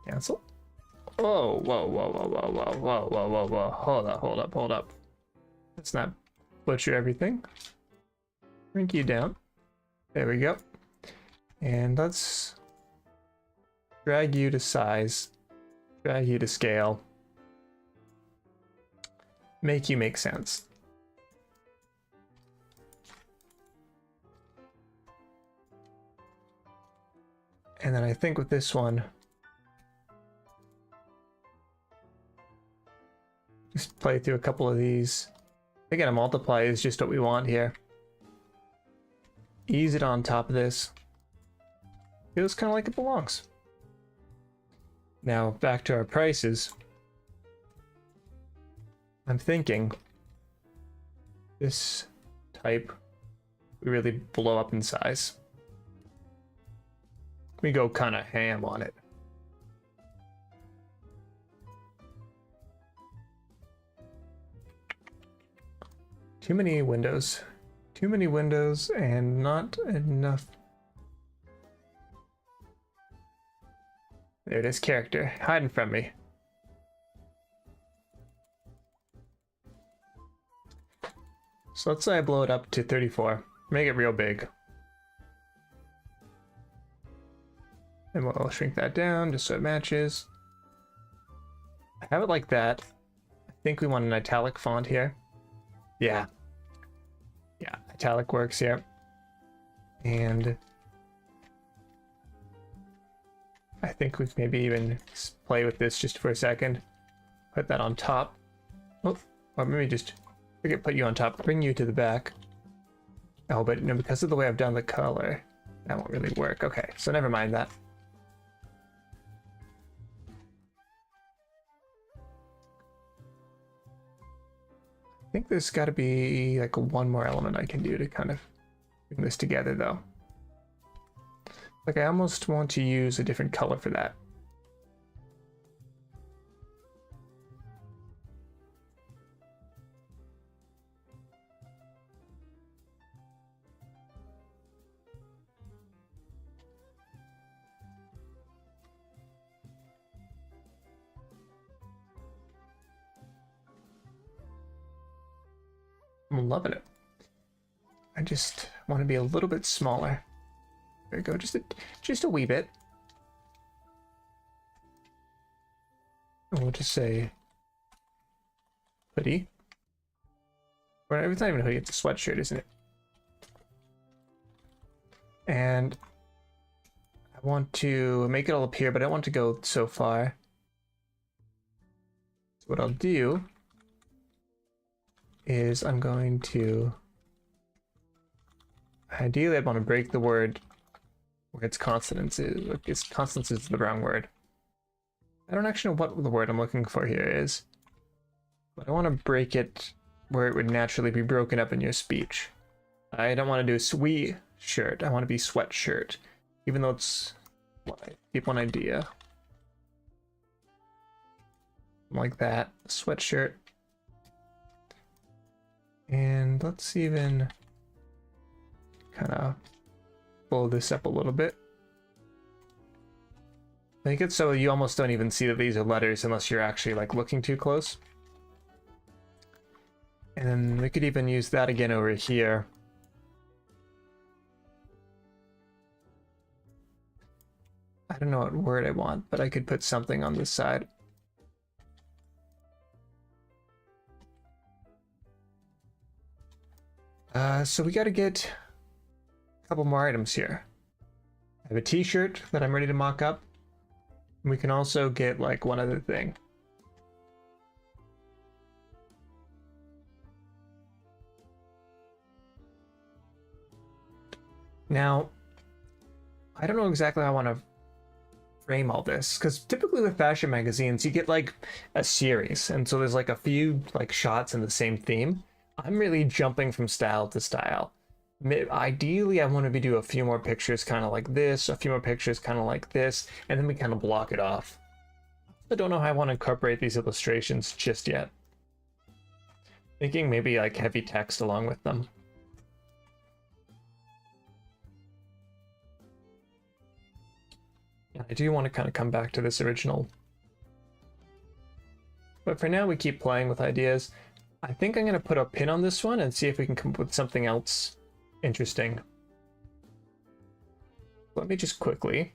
Cancel. Oh, whoa, whoa, whoa, whoa, whoa, whoa, whoa, whoa, whoa. Hold up, hold up, hold up. Let's not butcher everything. Shrink you down. There we go. And let's drag you to size, drag you to scale, make you make sense. And then I think with this one, just play through a couple of these. Again, a multiply is just what we want here. Ease it on top of this. Feels kind of like it belongs. Now back to our prices. I'm thinking this type we really blow up in size. We go kind of ham on it. Too many windows. Too many windows and not enough. There it is, character, hiding from me. So let's say I blow it up to 34. Make it real big. And we'll shrink that down just so it matches. Have it like that. I think we want an italic font here. Yeah. Yeah, italic works here. And I think we can maybe even play with this just for a second. Put that on top. Oh, or maybe just put you on top, bring you to the back. Oh, but no, because of the way I've done the color, that won't really work. Okay, so never mind that. I think there's got to be like one more element I can do to kind of bring this together, though. Like, I almost want to use a different color for that. I'm loving it. I just want to be a little bit smaller. There we go, just a wee bit. And we'll just say hoodie. Or it's not even a hoodie, it's a sweatshirt, isn't it? And I want to make it all appear, but I don't want to go so far. So what I'll do is I'm going to, ideally I want to break the word where its consonants is. Its consonants is the wrong word. I don't actually know what the word I'm looking for here is, but I want to break it where it would naturally be broken up in your speech. I don't want to do a sweet shirt. I want to be sweatshirt, even though it's keep one idea like that. Sweatshirt. And let's even kind of blow this up a little bit. Make it so you almost don't even see that these are letters unless you're actually like looking too close. And then we could even use that again over here. I don't know what word I want, but I could put something on this side. So we got to get a couple more items here. I have a t-shirt that I'm ready to mock up. We can also get like one other thing. Now, I don't know exactly how I want to frame all this, because typically with fashion magazines you get like a series, and so there's like a few like shots in the same theme. I'm really jumping from style to style. Ideally I want to do a few more pictures kind of like this, a few more pictures kind of like this, and then we kind of block it off. I don't know how I want to incorporate these illustrations just yet. Thinking maybe like heavy text along with them. I do want to kind of come back to this original. But for now, we keep playing with ideas. I think I'm going to put a pin on this one and see if we can come up with something else interesting. Let me just quickly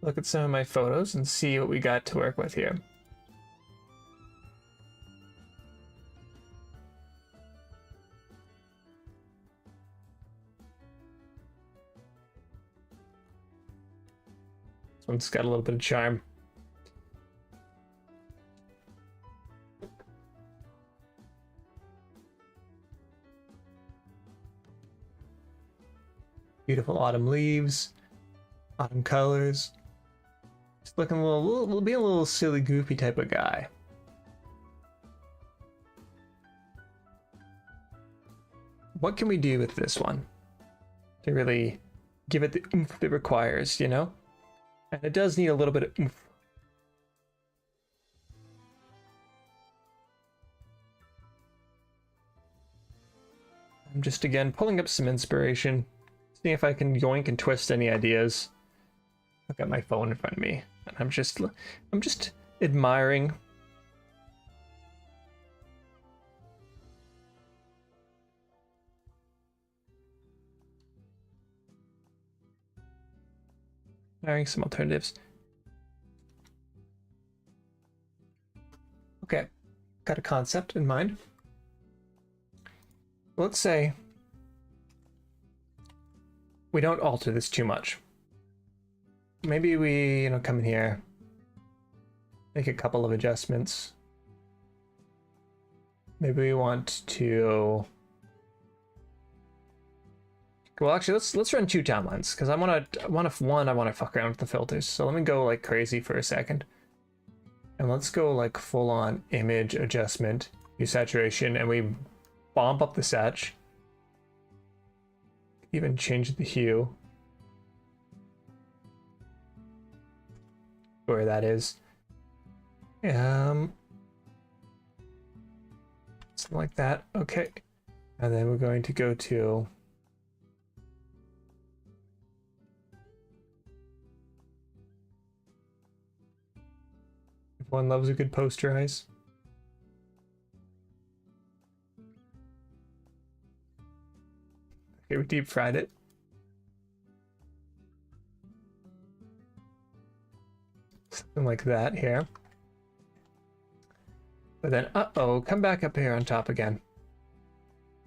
look at some of my photos and see what we got to work with here. This one's got a little bit of charm. Beautiful autumn leaves, autumn being a little silly, goofy type of guy. What can we do with this one to really give it the oomph it requires, you know? And it does need a little bit of oomph. I'm just again pulling up some inspiration. See if I can yoink and twist any ideas. I've got my phone in front of me, and I'm just admiring. Admiring some alternatives. Okay, got a concept in mind. Let's say we don't alter this too much. maybe we, come in here, make a couple of adjustments. Maybe we want to. Well, actually, let's run 2 timelines because I want to fuck around with the filters. So let me go like crazy for a second, and let's go like full on image adjustment, use saturation, and we bump up the sat. Even change the hue where that is. Something like that. Okay, and then we're going to go to. Everyone loves a good posterize. Okay, we deep fried it. Something like that here. But then, uh-oh, come back up here on top again.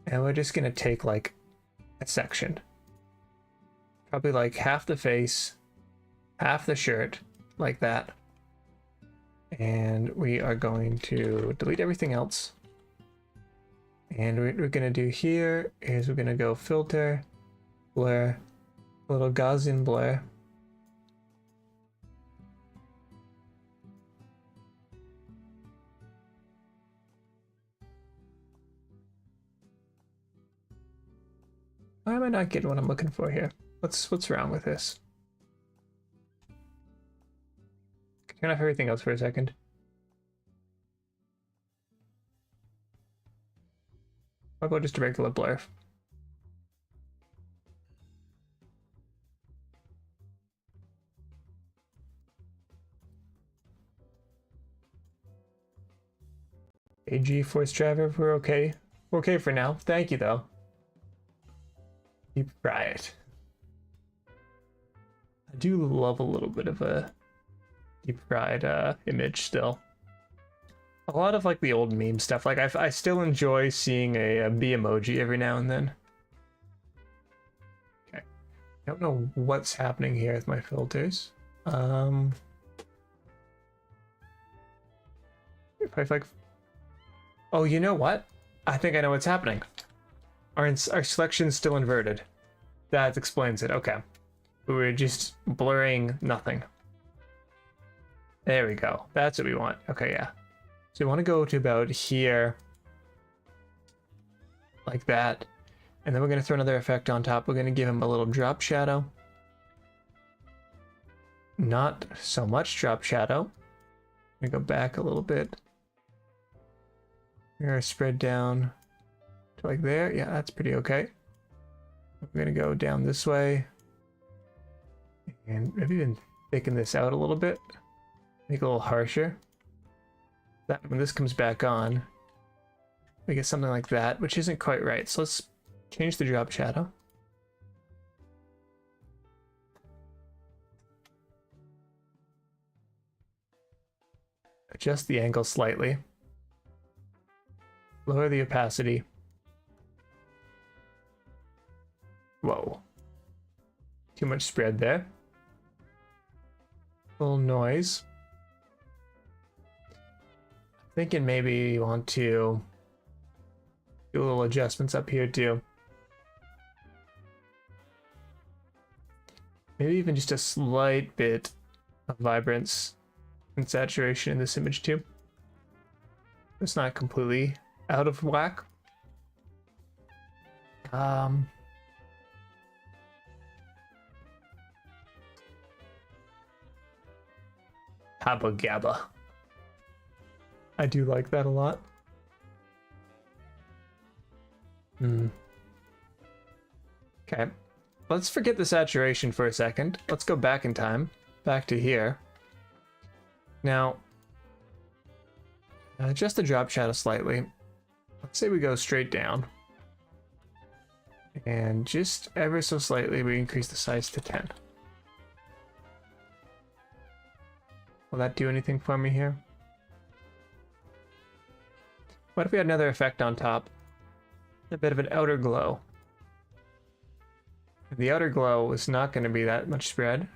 And we're just gonna take like a section. Probably like half the face, half the shirt, like that. And we are going to delete everything else. And what we're going to do here is we're going to go filter, blur, a little Gaussian blur. Why am I not getting what I'm looking for here? What's wrong with this? Turn off everything else for a second. How about just a regular blur? AG Force Driver, we're okay. We're okay for now. Thank you though. Deep fry it. I do love a little bit of a deep fried image still. A lot of like the old meme stuff. Like I still enjoy seeing a bee emoji every now and then. Okay, I don't know what's happening here with my filters. If I like, oh, you know what? I think I know what's happening. Our selection's still inverted. That explains it. Okay, we were just blurring nothing. There we go. That's what we want. Okay, yeah. So we want to go to about here, like that, and then we're going to throw another effect on top. We're going to give him a little drop shadow. Not so much drop shadow. I'm going to go back a little bit. We're going to spread down to like there. Yeah, that's pretty okay. We're going to go down this way, and maybe even thicken this out a little bit, make it a little harsher. That when this comes back on, we get something like that, which isn't quite right. So let's change the drop shadow. Adjust the angle slightly. Lower the opacity. Whoa. Too much spread there. A little noise. Thinking maybe you want to do little adjustments up here too. Maybe even just a slight bit of vibrance and saturation in this image too. It's not completely out of whack. Habba Gabba. I do like that a lot. Okay, let's forget the saturation for a second. Let's go back in time, back to here. Now, adjust the drop shadow slightly. Let's say we go straight down. And just ever so slightly, we increase the size to 10. Will that do anything for me here? What if we had another effect on top? A bit of an outer glow. The outer glow is not going to be that much spread.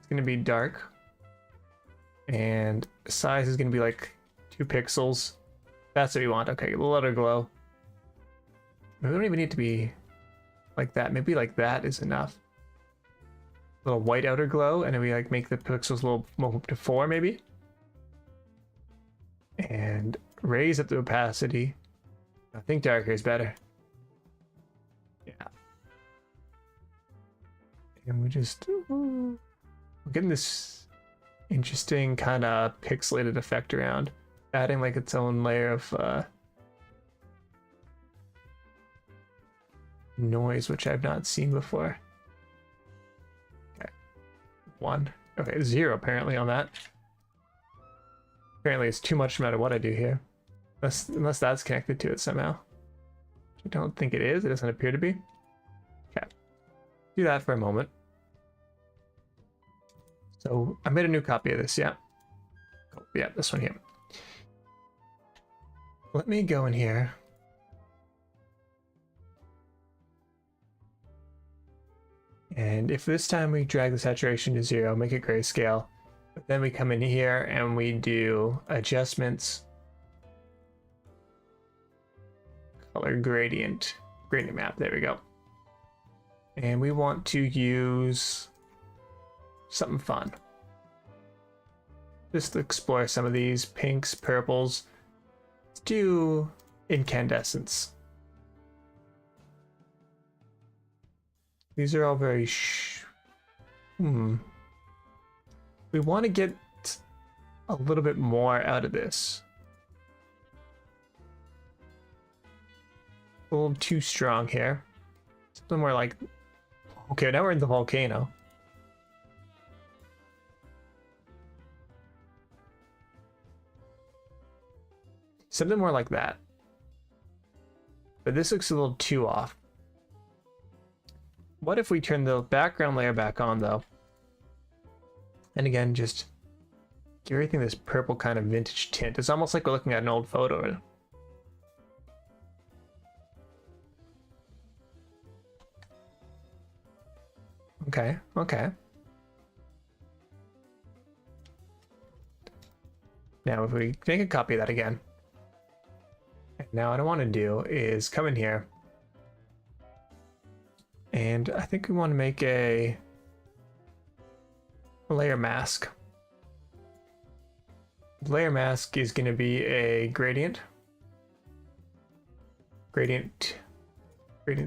It's going to be dark. And size is going to be like 2 pixels. That's what we want. Okay, let her glow. We don't even need to be like that. Maybe like that is enough. Little white outer glow, and then we like make the pixels a little more up to 4 maybe. And raise up the opacity. I think darker is better. Yeah. And we just we're getting this interesting kind of pixelated effect around, adding like its own layer of noise, which I've not seen before. Okay. 1. Okay, 0 apparently on that. Apparently it's too much no matter what I do here. Unless that's connected to it somehow. I don't think it is. It doesn't appear to be. Okay. Do that for a moment. So I made a new copy of this, yeah. Oh, yeah, this one here. Let me go in here. And if this time we drag the saturation to 0, make it grayscale, but then we come in here and we do adjustments, color gradient map, there we go. And we want to use something fun. Just to explore some of these pinks, purples. Let's do incandescence. These are all very we want to get a little bit more out of this. A little too strong here. Something more like, okay, now we're in the volcano. Something more like that. But this looks a little too off. What if we turn the background layer back on though? And again, just give everything this purple kind of vintage tint. It's almost like we're looking at an old photo. Okay, okay. Now if we make a copy of that again. And now what I want to do is come in here. And I think we want to make a layer mask. The layer mask is going to be a gradient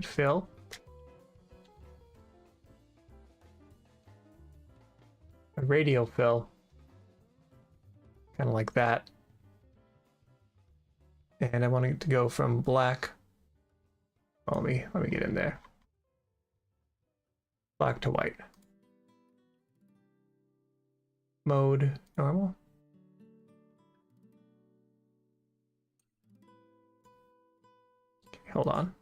fill. A radial fill. Kind of like that. And I want it to go from black. Oh, let me get in there. Black to white. Mode normal. Okay, hold on.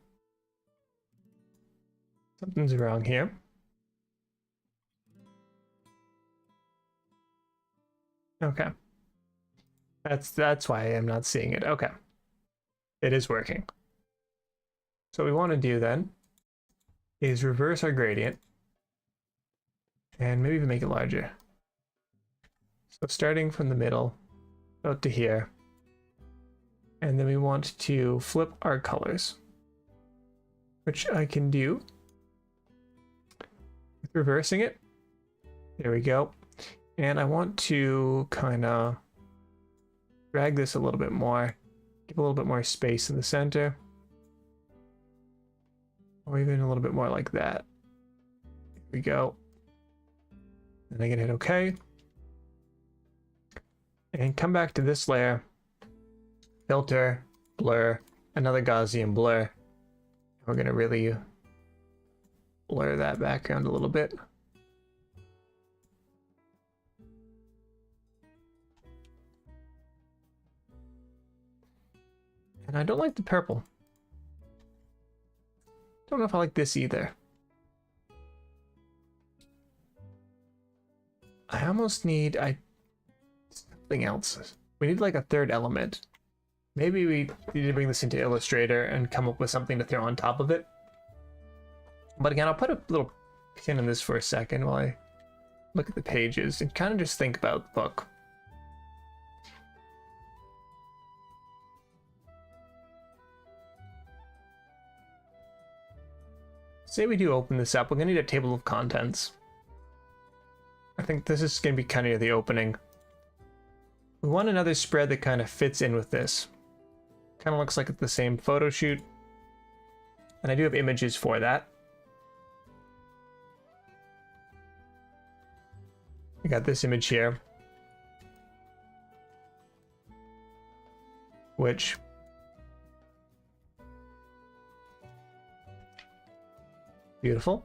Something's wrong here. Okay. That's why I'm not seeing it. Okay. It is working. So what we want to do then is reverse our gradient and maybe even make it larger. So starting from the middle out to here, and then we want to flip our colors, which I can do with reversing it. There we go. And I want to kind of drag this a little bit more, give a little bit more space in the center, or even a little bit more like that. There we go. And I can hit OK. And come back to this layer, filter, blur, another Gaussian blur. We're going to really blur that background a little bit. And I don't like the purple. Don't know if I like this either. I almost need something else. We need like a third element. Maybe we need to bring this into Illustrator and come up with something to throw on top of it. But again, I'll put a little pin in this for a second while I look at the pages and kind of just think about the book. Say we do open this up, we're gonna need a table of contents. I think this is gonna be kind of the opening. We want another spread that kind of fits in with this. Kind of looks like it's the same photo shoot. And I do have images for that. We got this image here, which beautiful.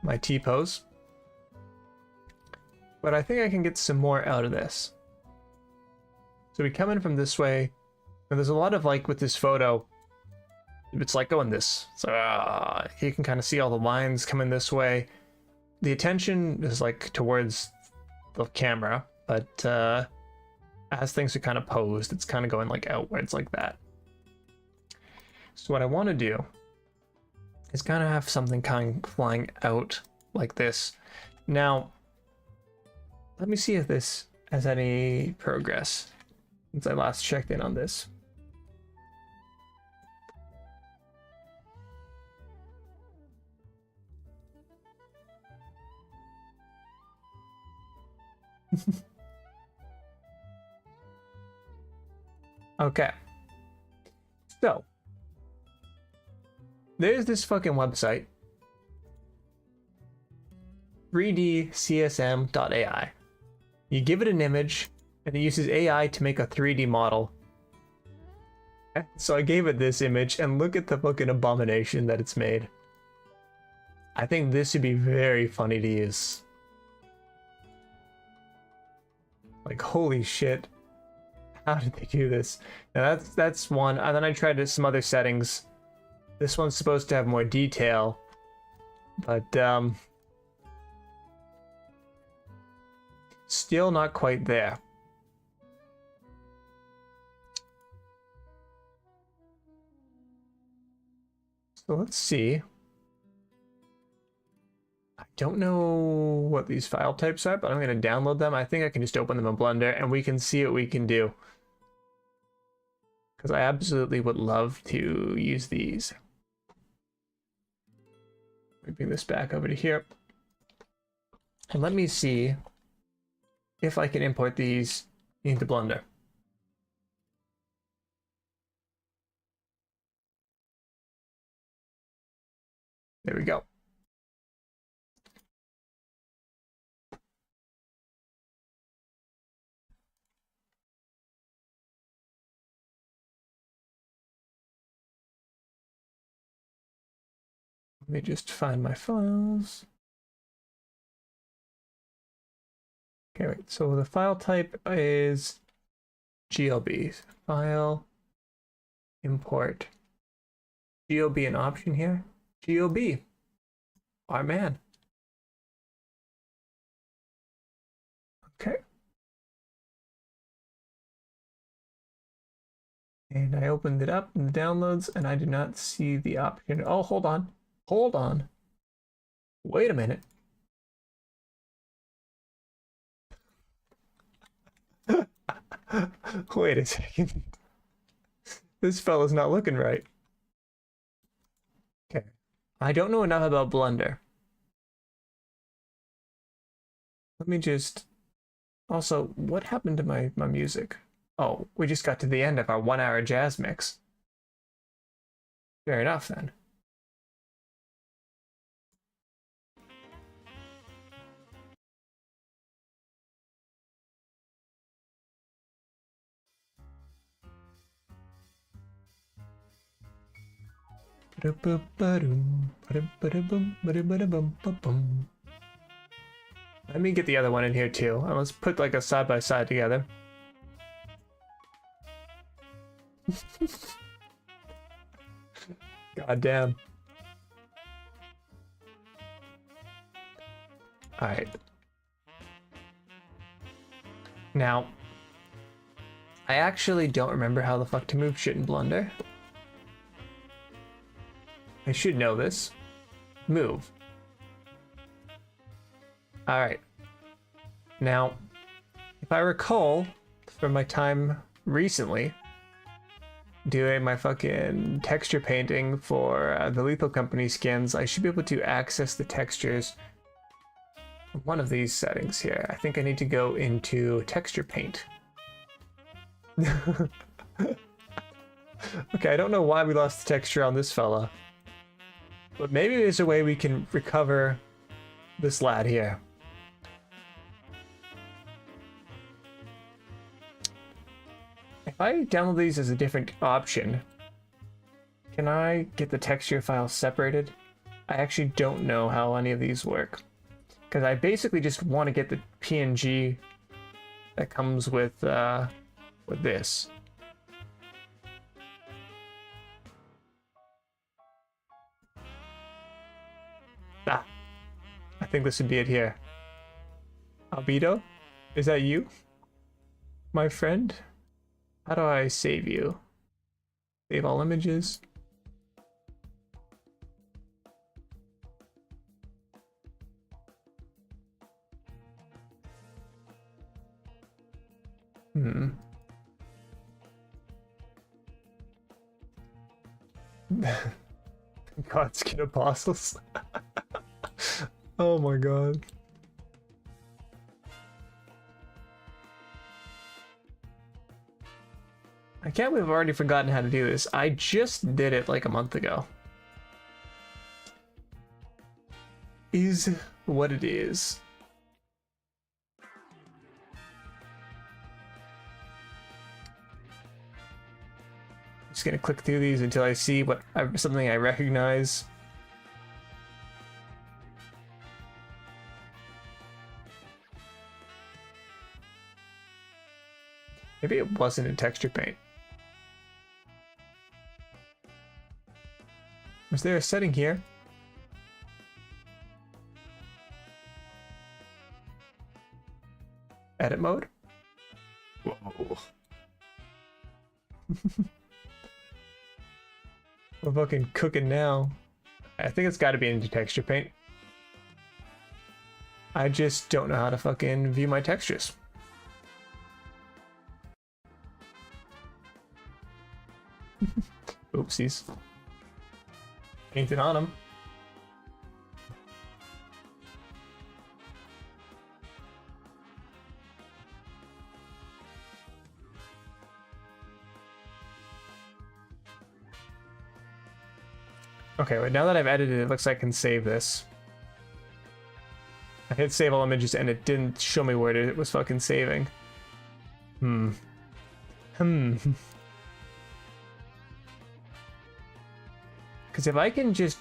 My T-pose. But I think I can get some more out of this. So we come in from this way, and there's a lot of, like, with this photo, it's like going this. So you can kind of see all the lines coming this way. The attention is like towards the camera, but as things are kind of posed, it's kind of going like outwards like that. So what I want to do is kind of have something kind of flying out like this. Now, let me see if this has any progress since I last checked in on this. Okay. So, there's this fucking website, 3dcsm.ai. You give it an image, and it uses AI to make a 3D model. So I gave it this image, and look at the fucking abomination that it's made. I think this would be very funny to use. Like, holy shit. How did they do this? Now that's one. And then I tried some other settings. This one's supposed to have more detail. But, still not quite there. So let's see. I don't know what these file types are, but I'm going to download them. I think I can just open them in Blender and we can see what we can do. Because I absolutely would love to use these. Let me bring this back over to here. And let me see if I can import these into Blender. There we go. Let me just find my files. Okay, wait, so the file type is GLB. File, import. GLB an option here? GLB. Our man. Okay. And I opened it up in the downloads and I do not see the option. Oh, hold on. Hold on. Wait a minute. Wait a second. This fella's not looking right. Okay. I don't know enough about Blender. Let me just... Also, what happened to my music? Oh, we just got to the end of our 1-hour jazz mix. Fair enough, then. Let me get the other one in here too. And let's put like a side by side together. God damn. Alright. Now, I actually don't remember how the fuck to move shit in Blender. I should know this. Move. All right. Now, if I recall from my time recently doing my fucking texture painting for the Lethal Company skins, I should be able to access the textures from one of these settings here. I think I need to go into texture paint. Okay, I don't know why we lost the texture on this fella, but maybe there's a way we can recover this lad here. If I download these as a different option, can I get the texture file separated? I actually don't know how any of these work, because I basically just want to get the PNG that comes with this. Ah, I think this would be it here. Albedo, is that you, my friend? How do I save you? Save all images. Godskin Apostles. Oh my god. I can't believe I've already forgotten how to do this. I just did it like a month ago. Is what it is. Just gonna click through these until I see something I recognize. Maybe it wasn't in texture paint. Was there a setting here? Edit mode? Whoa. We're fucking cooking now. I think it's gotta be into texture paint. I just don't know how to fucking view my textures. Oopsies. Anything on them? Okay, well, now that I've edited it, looks like I can save this. I hit save all images and it didn't show me where it was fucking saving. Because if I can just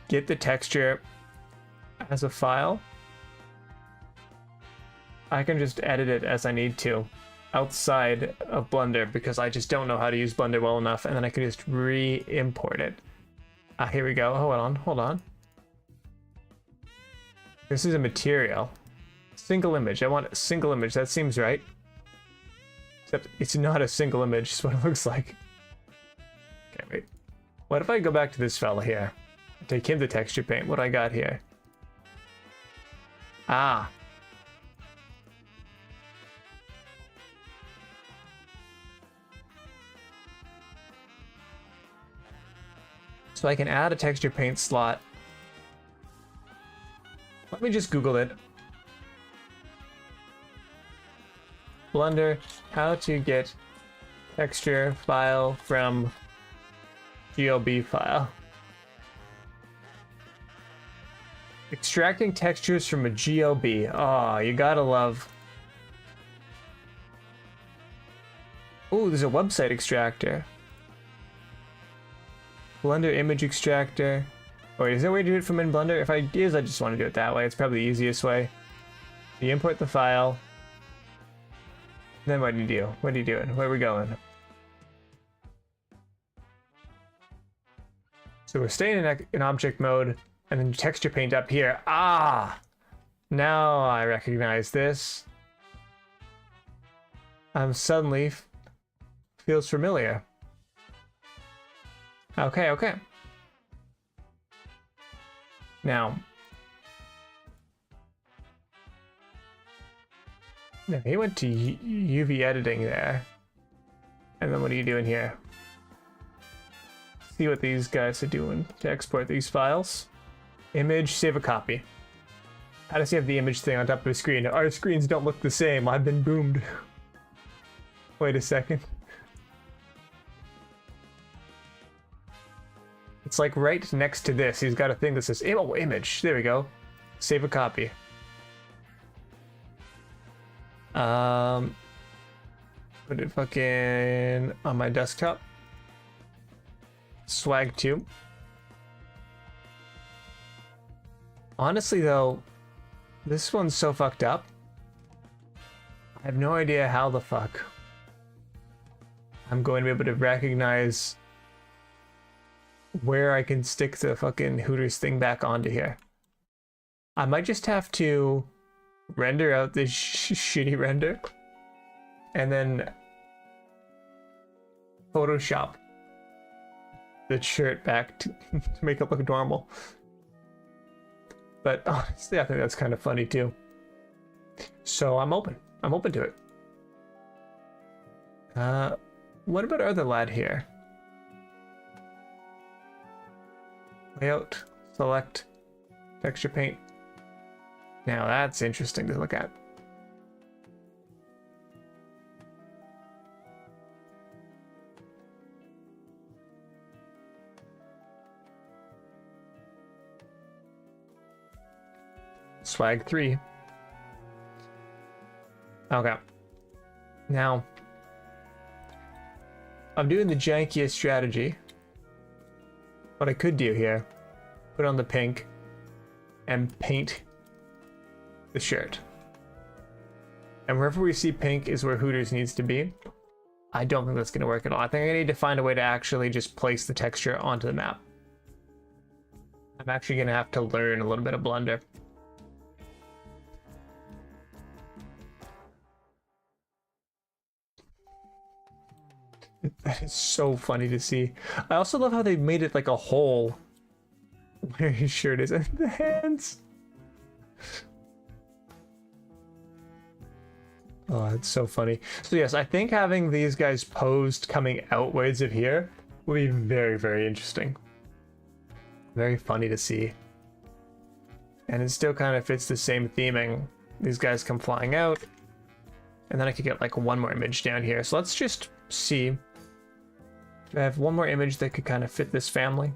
get the texture as a file, I can just edit it as I need to outside of Blender, because I just don't know how to use Blender well enough, and then I can just re-import it. Here we go. Hold on. This is a material. Single image. I want a single image. That seems right. Except it's not a single image, is what it looks like. Okay, wait. What if I go back to this fella here? Take him to texture paint. What do I got here? Ah. So I can add a texture paint slot. Let me just Google it. Blender, how to get texture file from GLB file. Extracting textures from a GLB. Oh, you gotta love. Oh, there's a website extractor. Blender image extractor. Wait, is there a way to do it from in Blender? If I is, I just want to do it that way. It's probably the easiest way. You import the file. Then what do you do? What are you doing? Where are we going? So we're staying in object mode, and then texture paint up here. Ah! Now I recognize this. Suddenly feels familiar. Okay. No, he went to UV editing there. And then what are you doing here? See what these guys are doing to export these files. Image, save a copy. How does he have the image thing on top of his screen? Our screens don't look the same. I've been boomed. Wait a second. It's like right next to this. He's got a thing that says, oh, image. There we go. Save a copy. Put it fucking on my desktop. Swag 2. Honestly, though, this one's so fucked up. I have no idea how the fuck I'm going to be able to recognize where I can stick the fucking Hooters thing back onto here. I might just have to render out this shitty render and then Photoshop the shirt back to make it look normal. But honestly, I think that's kind of funny too. So I'm open to it. What about our other lad here? Layout, select, texture paint. Now that's interesting to look at. Swag 3. Okay. Now, I'm doing the jankiest strategy. What I could do here, put on the pink and paint the shirt. And wherever we see pink is where Hooters needs to be. I don't think that's going to work at all. I think I need to find a way to actually just place the texture onto the map. I'm actually going to have to learn a little bit of Blender. That is so funny to see. I also love how they made it like a hole where his shirt is and the hands. Oh, it's so funny. So yes, I think having these guys posed coming outwards of here will be very, very interesting. Very funny to see. And it still kind of fits the same theming. These guys come flying out. And then I could get like one more image down here. So let's just see. I have one more image that could kind of fit this family.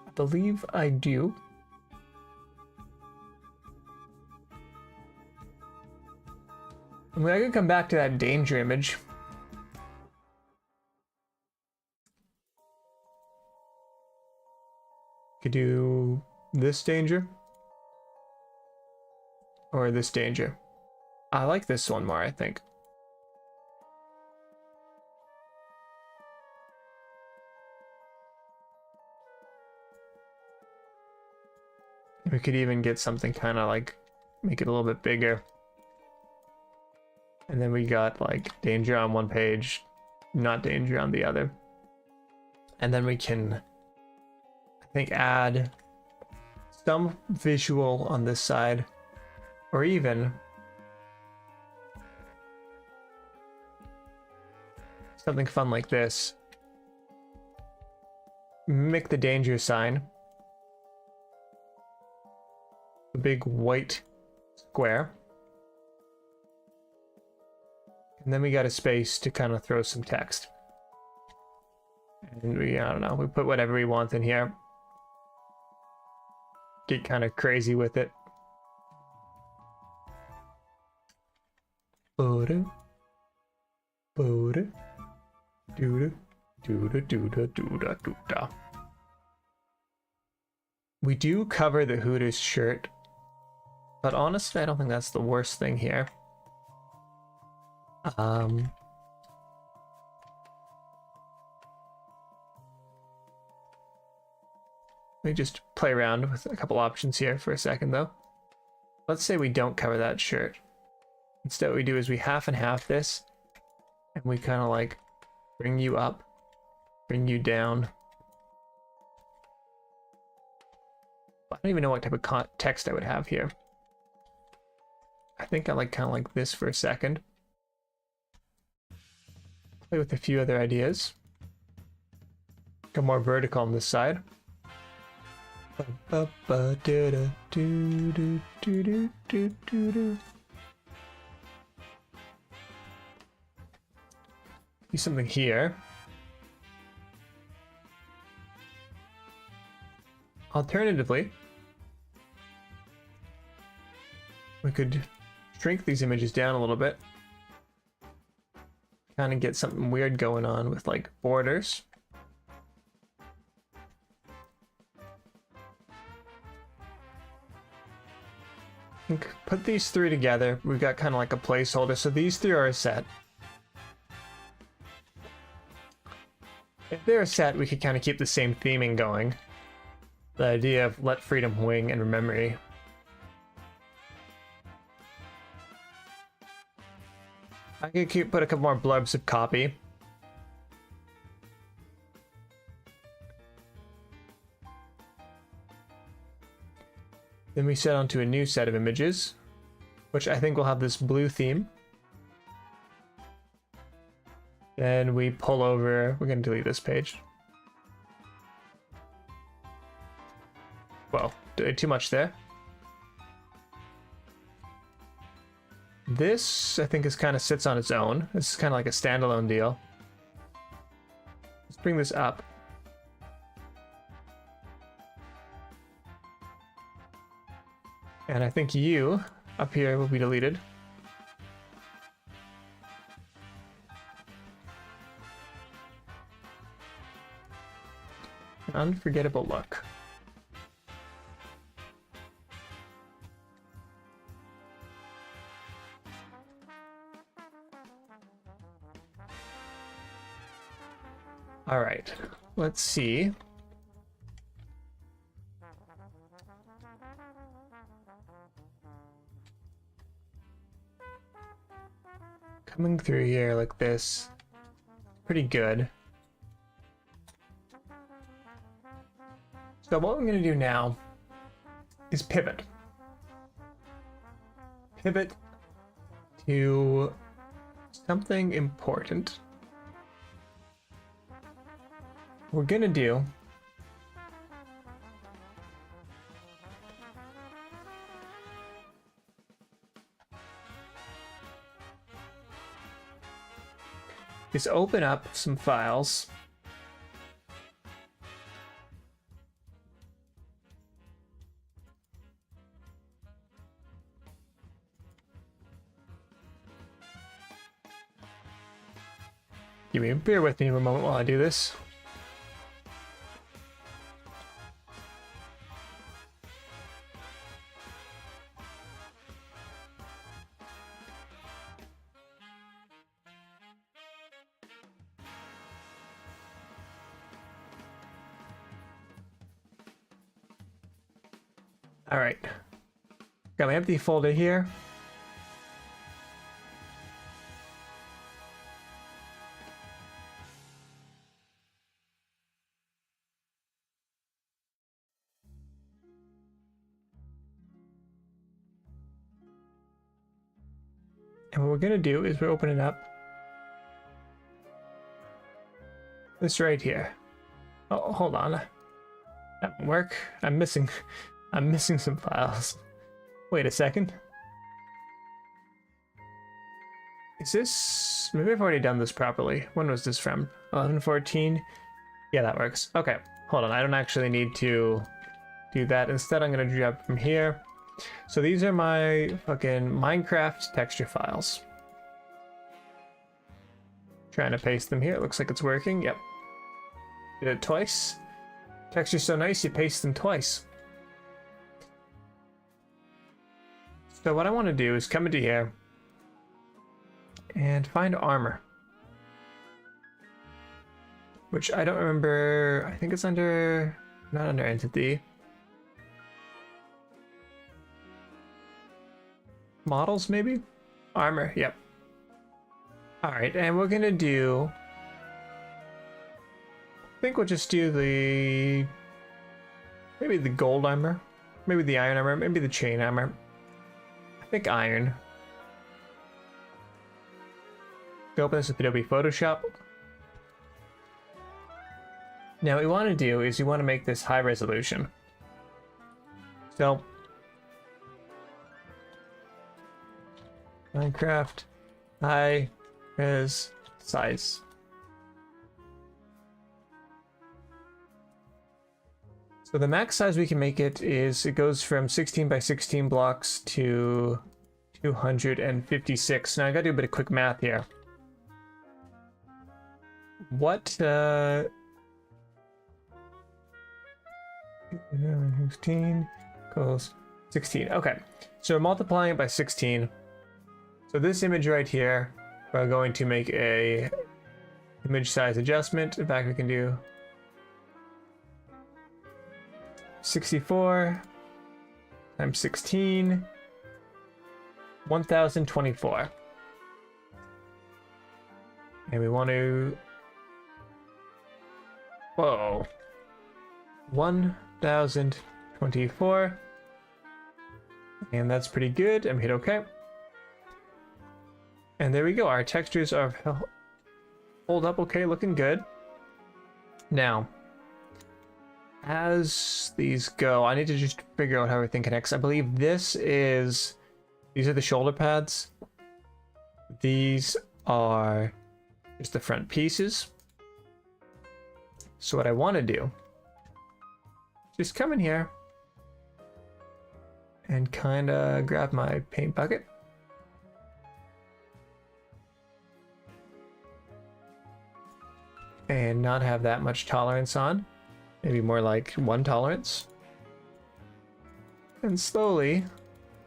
I believe I do. I mean, I could come back to that danger image. Could do this danger or this danger. I like this one more, I think. We could even get something kind of like make it a little bit bigger. And then we got like danger on one page, not danger on the other. And then we can, I think, add some visual on this side, or even something fun like this. Make the danger sign a big white square. And then we got a space to kind of throw some text. And we, I don't know, we put whatever we want in here. Get kind of crazy with it. Boda, boda, dooda, dooda, dooda, dooda, dooda. We do cover the Hooters shirt, but honestly, I don't think that's the worst thing here. Let me just play around with a couple options here for a second though. Let's say we don't cover that shirt. Instead what we do is we half and half this, and we kind of like bring you up, bring you down. I don't even know what type of text I would have here. I think I like kind of like this for a second. Play with a few other ideas. Go more vertical on this side. Do something here. Alternatively, we could shrink these images down a little bit. Kind of get something weird going on with like borders. Put these three together. We've got kind of like a placeholder. So these three are a set. If they're a set, we could kind of keep the same theming going. The idea of let freedom wing and memory. I could put a couple more blurbs of copy. Then we set onto a new set of images, which I think will have this blue theme. Then we pull over, we're going to delete this page. Well, too much there. This, I think, is kind of sits on its own. This is kind of like a standalone deal. Let's bring this up. And I think you up here will be deleted. Unforgettable look. All right, let's see. Coming through here like this, pretty good. So what I'm going to do now is pivot. Pivot to something important. What we're going to do is open up some files. Bear with me a moment while I do this. All right, got my empty folder here. And what we're gonna do is we're opening up this right here. Oh, hold on. That won't work. I'm missing some files. Wait a second. Is this... Maybe I've already done this properly. When was this from? 11/14? Yeah, that works. Okay, hold on. I don't actually need to do that. Instead, I'm gonna grab from here. So these are my fucking Minecraft texture files. Trying to paste them here. It looks like it's working. Yep. Did it twice. Texture's so nice, you paste them twice. So what I want to do is come into here and find armor. Which I don't remember. I think it's under... Not under entity. Models, maybe? Armor, yep. Alright, and we're gonna do think we'll just do maybe the gold armor, maybe the iron armor, maybe the chain armor. I think iron. Open this with Adobe Photoshop. Now what we want to do is we want to make this high resolution. So Minecraft high res size. So the max size we can make it goes from 16 by 16 blocks to 256. Now I gotta do a bit of quick math here. What 15 equals 16. Okay, so we're multiplying it by 16. So this image right here, we're going to make a image size adjustment. In fact, we can do 64 times 16, 1024. And we want to, whoa, 1024. And that's pretty good. And hit OK. And there we go. Our textures are hold up okay, looking good. Now, as these go, I need to just figure out how everything connects. I believe these are the shoulder pads. These are just the front pieces. So what I want to do, just come in here and kind of grab my paint bucket. And not have that much tolerance on. Maybe more like 1 tolerance. And slowly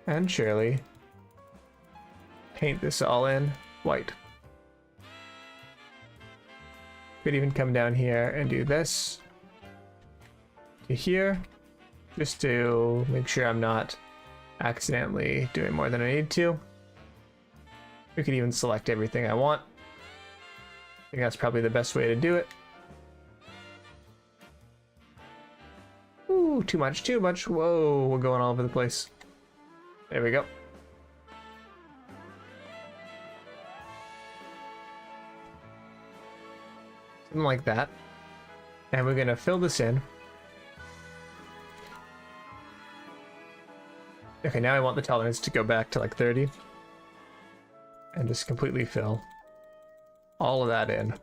and surely paint this all in white. Could even come down here and do this to here, just to make sure I'm not accidentally doing more than I need to. We could even select everything I want. I think that's probably the best way to do it. Ooh, too much, too much. Whoa, we're going all over the place. There we go. Something like that. And we're going to fill this in. Okay, now I want the tolerance to go back to like 30. And just completely fill all of that in.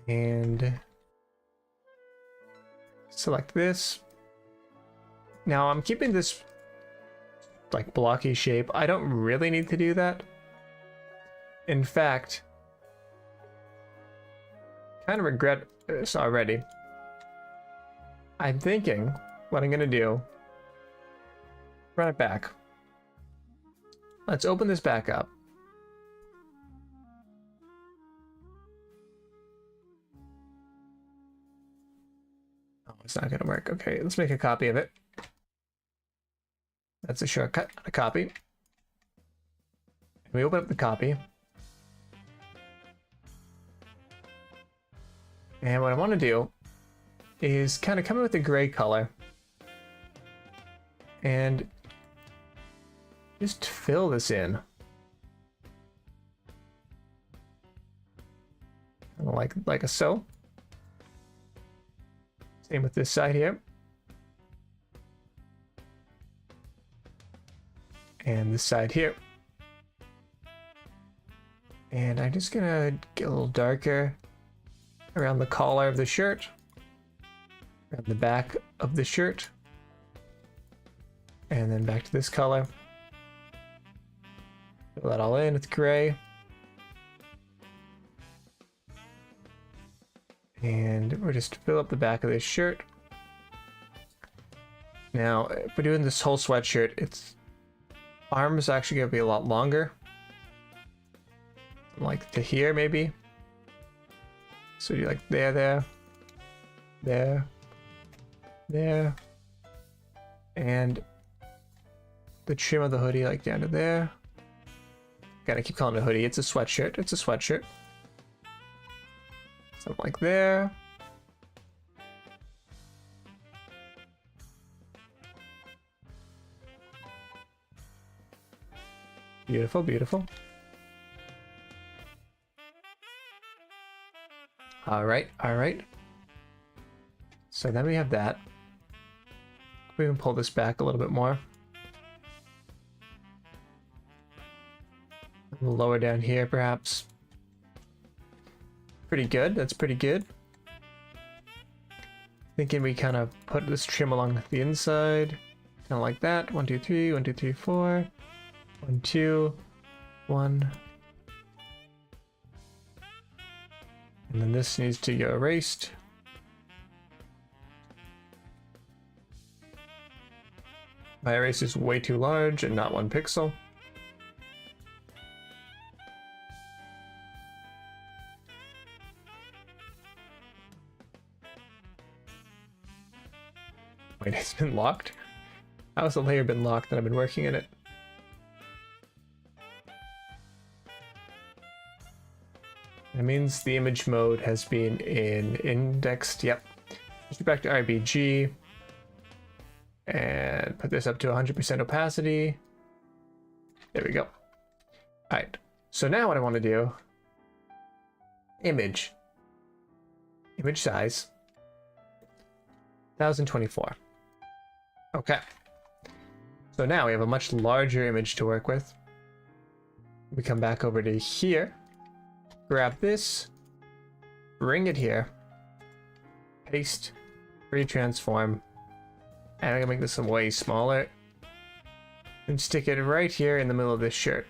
And select this. Now I'm keeping this like blocky shape. I don't really need to do that. In fact, kind of regret this already. I'm thinking what I'm gonna do, run it back. Let's open this back up. It's not gonna work. Okay, let's make a copy of it. That's a shortcut, a copy. We open up the copy. And what I want to do is kind of come in with a gray color and just fill this in. Like so. Same with this side here. And this side here. And I'm just gonna get a little darker around the collar of the shirt, around the back of the shirt, and then back to this color. Fill that all in with gray. And we're just fill up the back of this shirt. Now, if we're doing this whole sweatshirt, its arms actually gonna be a lot longer. Like to here, maybe. So you like there, and the trim of the hoodie like down to there. Gotta keep calling it a hoodie. It's a sweatshirt. It's a sweatshirt. Something like there. Beautiful, beautiful. All right, all right. So then we have that. We can pull this back a little bit more. A little lower down here, perhaps. Pretty good. That's pretty good. Thinking we kind of put this trim along the inside, kind of like that. 1, 2, 3. 1, 2, 3, 4. 1, 2. 1. And then this needs to go erased. My erase is way too large and not 1 pixel. Wait, it's been locked? How has the layer been locked that I've been working in it? That means the image mode has been indexed. Yep. Just go back to RBG and put this up to 100% opacity. There we go. All right. So now what I want to do, image size, 1024. Okay. So now we have a much larger image to work with. We come back over to here. Grab this, bring it here, paste, retransform, and I'm gonna make this some way smaller, and stick it right here in the middle of this shirt.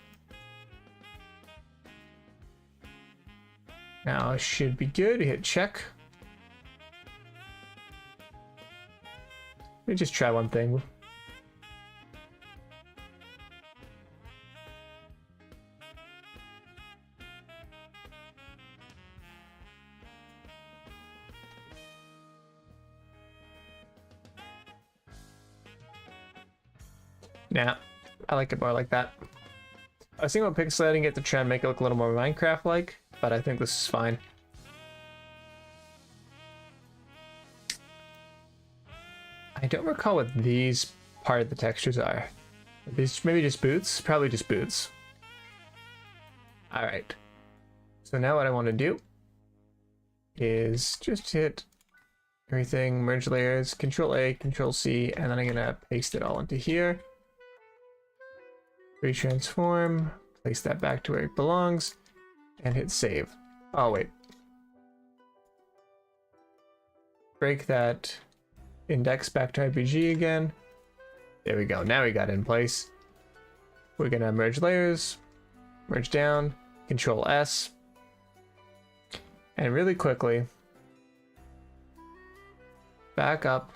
Now it should be good. Hit check. Let me just try one thing. Nah, I like it more like that. I was thinking about pixelating it to try and make it look a little more Minecraft-like, but I think this is fine. I don't recall what these part of the textures are. These maybe just boots? Probably just boots. Alright. So now what I want to do is just hit everything, merge layers, Control A, Control C, and then I'm gonna paste it all into here. Retransform, place that back to where it belongs, and hit save. Oh, wait. Break that index back to IPG again. There we go. Now we got it in place. We're gonna merge layers, merge down, Control S, and really quickly back up.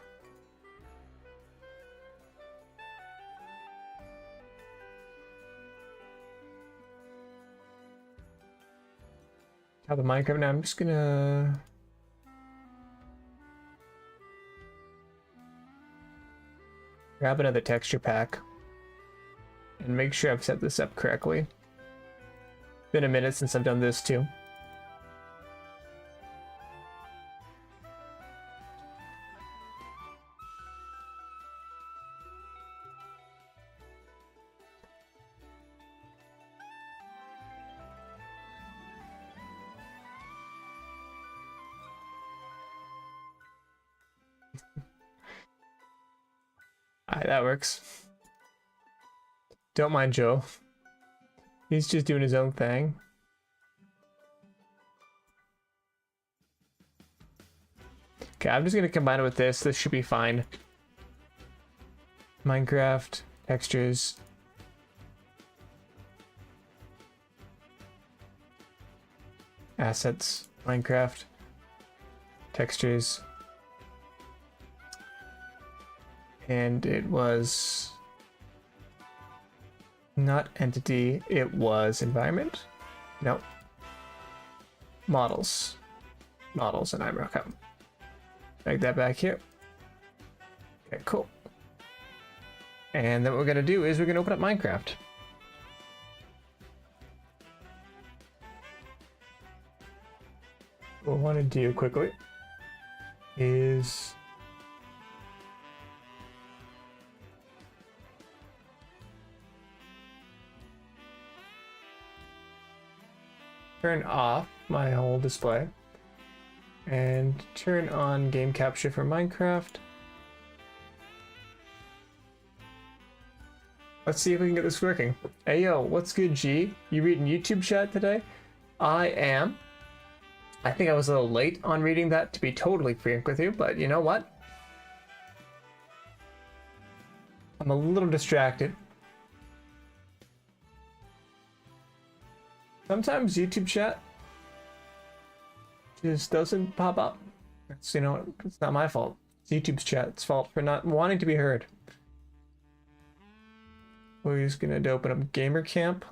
Top of Minecraft. Now I'm just gonna grab another texture pack and make sure I've set this up correctly. Been a minute since I've done this too. Alright, that works. Don't mind Joe. He's just doing his own thing. Okay, I'm just gonna combine it with this. This should be fine. Minecraft, textures. Assets, Minecraft, textures. And it was not entity, it was environment. Nope. Models. Models and I'm okay. Drag that back here. Okay, cool. And then what we're gonna do is we're gonna open up Minecraft. What I want to do quickly is turn off my whole display and turn on game capture for Minecraft. Let's see if we can get this working. Hey yo, what's good, G? You reading YouTube chat today? I am. I think I was a little late on reading that, to be totally frank with you, but you know what? I'm a little distracted. Sometimes YouTube chat just doesn't pop up. It's, you know, it's not my fault. It's YouTube's chat's fault for not wanting to be heard. We're just gonna open up Gamer Camp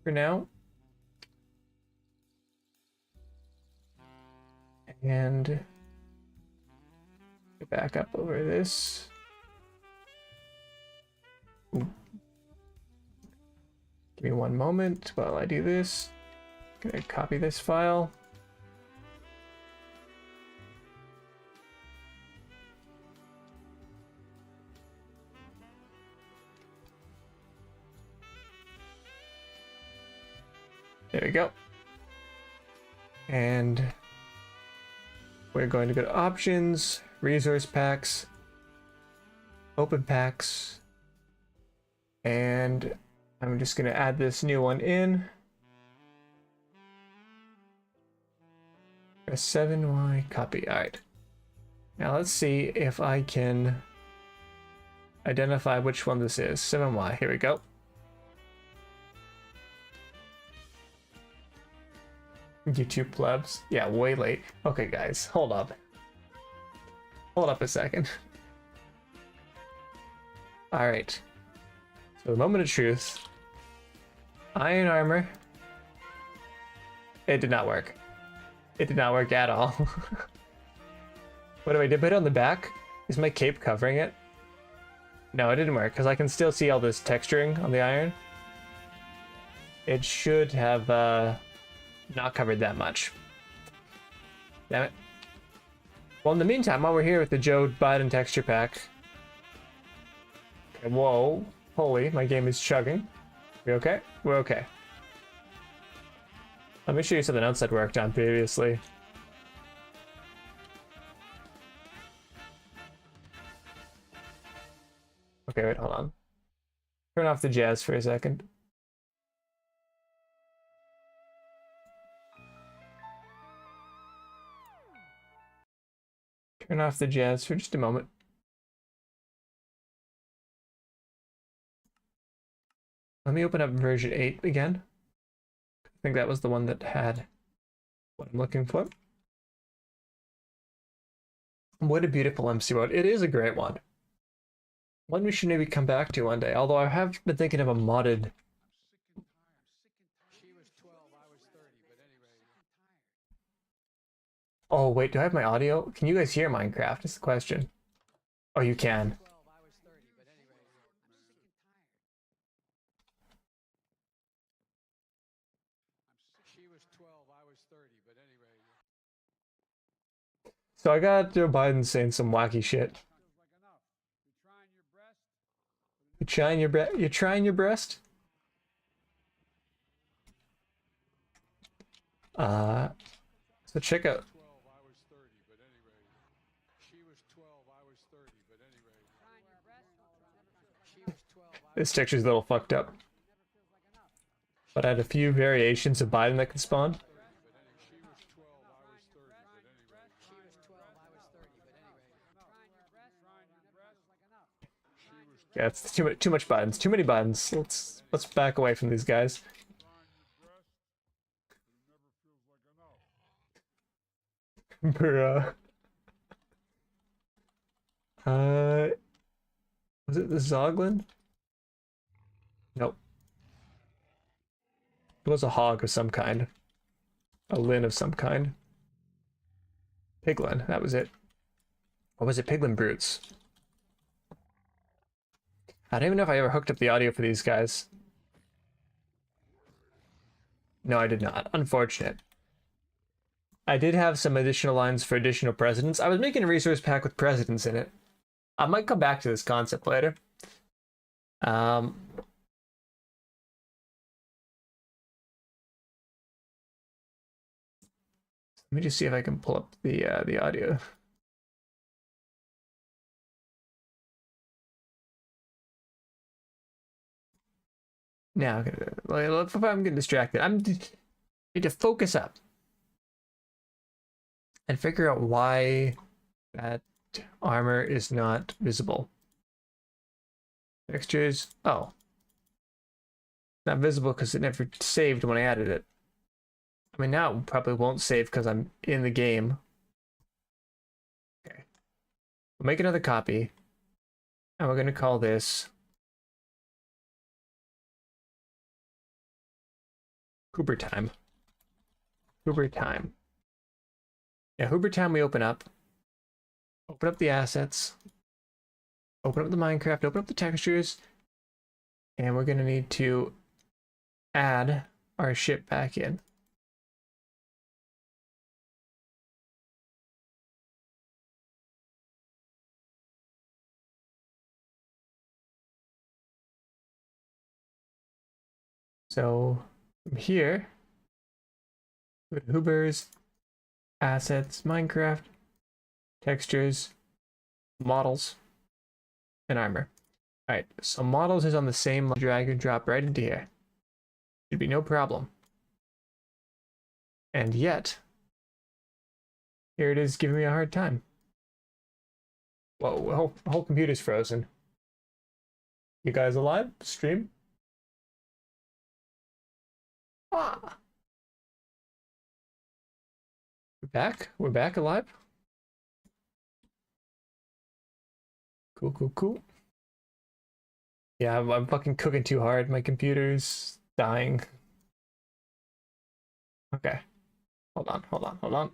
for now. And get back up over this. Ooh. Give me one moment while I do this. Gonna copy this file. There we go. And we're going to go to options, resource packs, open packs, and I'm just going to add this new one in. A 7Y copy. All right. Now let's see if I can identify which one this is. 7Y. Here we go. YouTube plebs. Yeah, way late. Okay, guys, hold up. Hold up a second. Alright. So the moment of truth. Iron armor. It did not work. It did not work at all. What do I do? Put it on the back? Is my cape covering it? No, it didn't work, because I can still see all this texturing on the iron. It should have, not covered that much. Damn it. Well, in the meantime, while we're here with the Joe Biden texture pack. Okay, whoa. Holy, my game is chugging. We okay? We're okay. Let me show you something else I'd worked on previously. Okay, wait, hold on. Turn off the jazz for a second. Turn off the jazz for just a moment. Let me open up version 8 again. I think that was the one that had what I'm looking for. What a beautiful MC mode. It is a great one. One we should maybe come back to one day, although I have been thinking of a modded. Oh, wait, do I have my audio? Can you guys hear Minecraft? Is the question. Oh, you can. So I got Joe Biden saying some wacky shit. You trying your breast? You're trying your breast? So check out. This texture's a little fucked up. But I had a few variations of Biden that could spawn. Yeah, it's too much buttons. Too many buttons. Let's back away from these guys. Bruh. Was it the Zoglin? Nope. It was a hog of some kind. A Lin of some kind. Piglin, that was it. Or was it Piglin Brutes? I don't even know if I ever hooked up the audio for these guys. No, I did not. Unfortunate. I did have some additional lines for additional presidents. I was making a resource pack with presidents in it. I might come back to this concept later. Let me just see if I can pull up the audio. Now, I'm getting distracted. I need to focus up and figure out why that armor is not visible. Textures. Oh. Not visible because it never saved when I added it. I mean, now it probably won't save because I'm in the game. Okay. We'll make another copy. And we're going to call this Hoober time. Hoober time. Yeah, Hoober time we open up the assets, open up the Minecraft, open up the textures, and we're going to need to add our ship back in. So from here, go to Hoobers, Assets, Minecraft, Textures, Models, and Armor. Alright, so Models is on the same, drag and drop right into here. Should be no problem. And yet, here it is giving me a hard time. Whoa, the whole computer's frozen. You guys alive? Stream? Ah. We're back alive. Cool. Yeah, I'm fucking cooking too hard. My computer's dying. Okay. Hold on.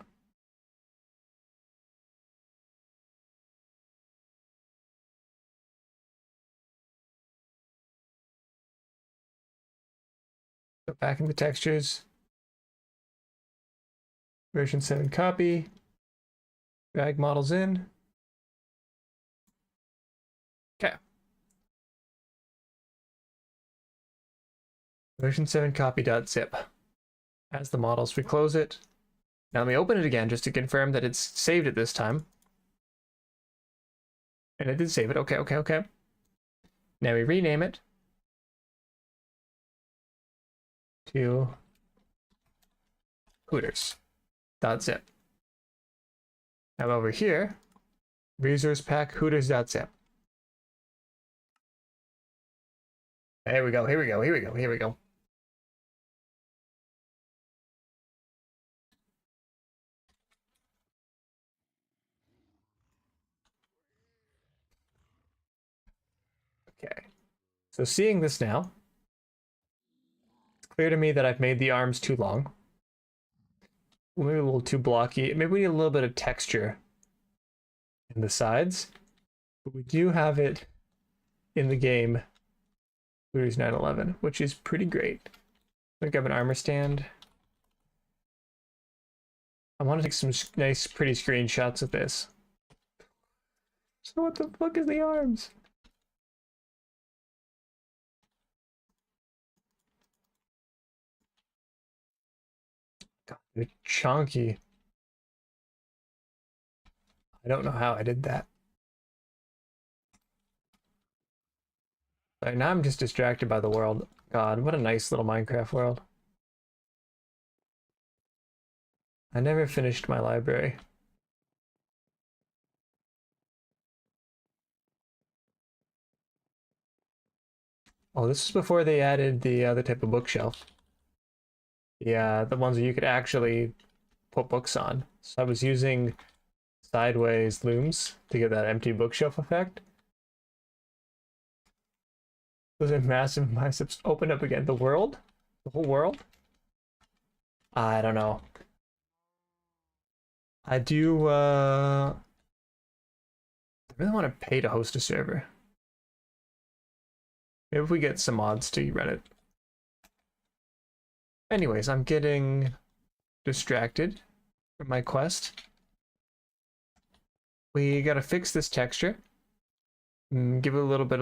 Go back into textures. Version 7 copy. Drag models in. Okay. Version 7 copy.zip. As the models, we close it. Now let me open it again just to confirm that it's saved it this time. And it did save it. Okay. Now we rename it to Hooters.zip. Now over here, resource pack Hooters.zip. Here we go. Okay. So seeing this now, it's clear to me that I've made the arms too long. Maybe a little too blocky. Maybe we need a little bit of texture in the sides. But we do have it in the game, Hooters 911, which is pretty great. I think I have an armor stand. I want to take some nice, pretty screenshots of this. So what the fuck is the arms? God, they're chunky. I don't know how I did that. Right, now I'm just distracted by the world. God, what a nice little Minecraft world. I never finished my library. Oh, this is before they added the other type of bookshelf. Yeah, the ones that you could actually put books on. So I was using sideways looms to get that empty bookshelf effect. Those are massive biceps. Open up again. The world? The whole world? I don't know. I do, I really want to pay to host a server. Maybe if we get some mods to run it. Anyways, I'm getting distracted for my quest. We gotta fix this texture. Give it a little bit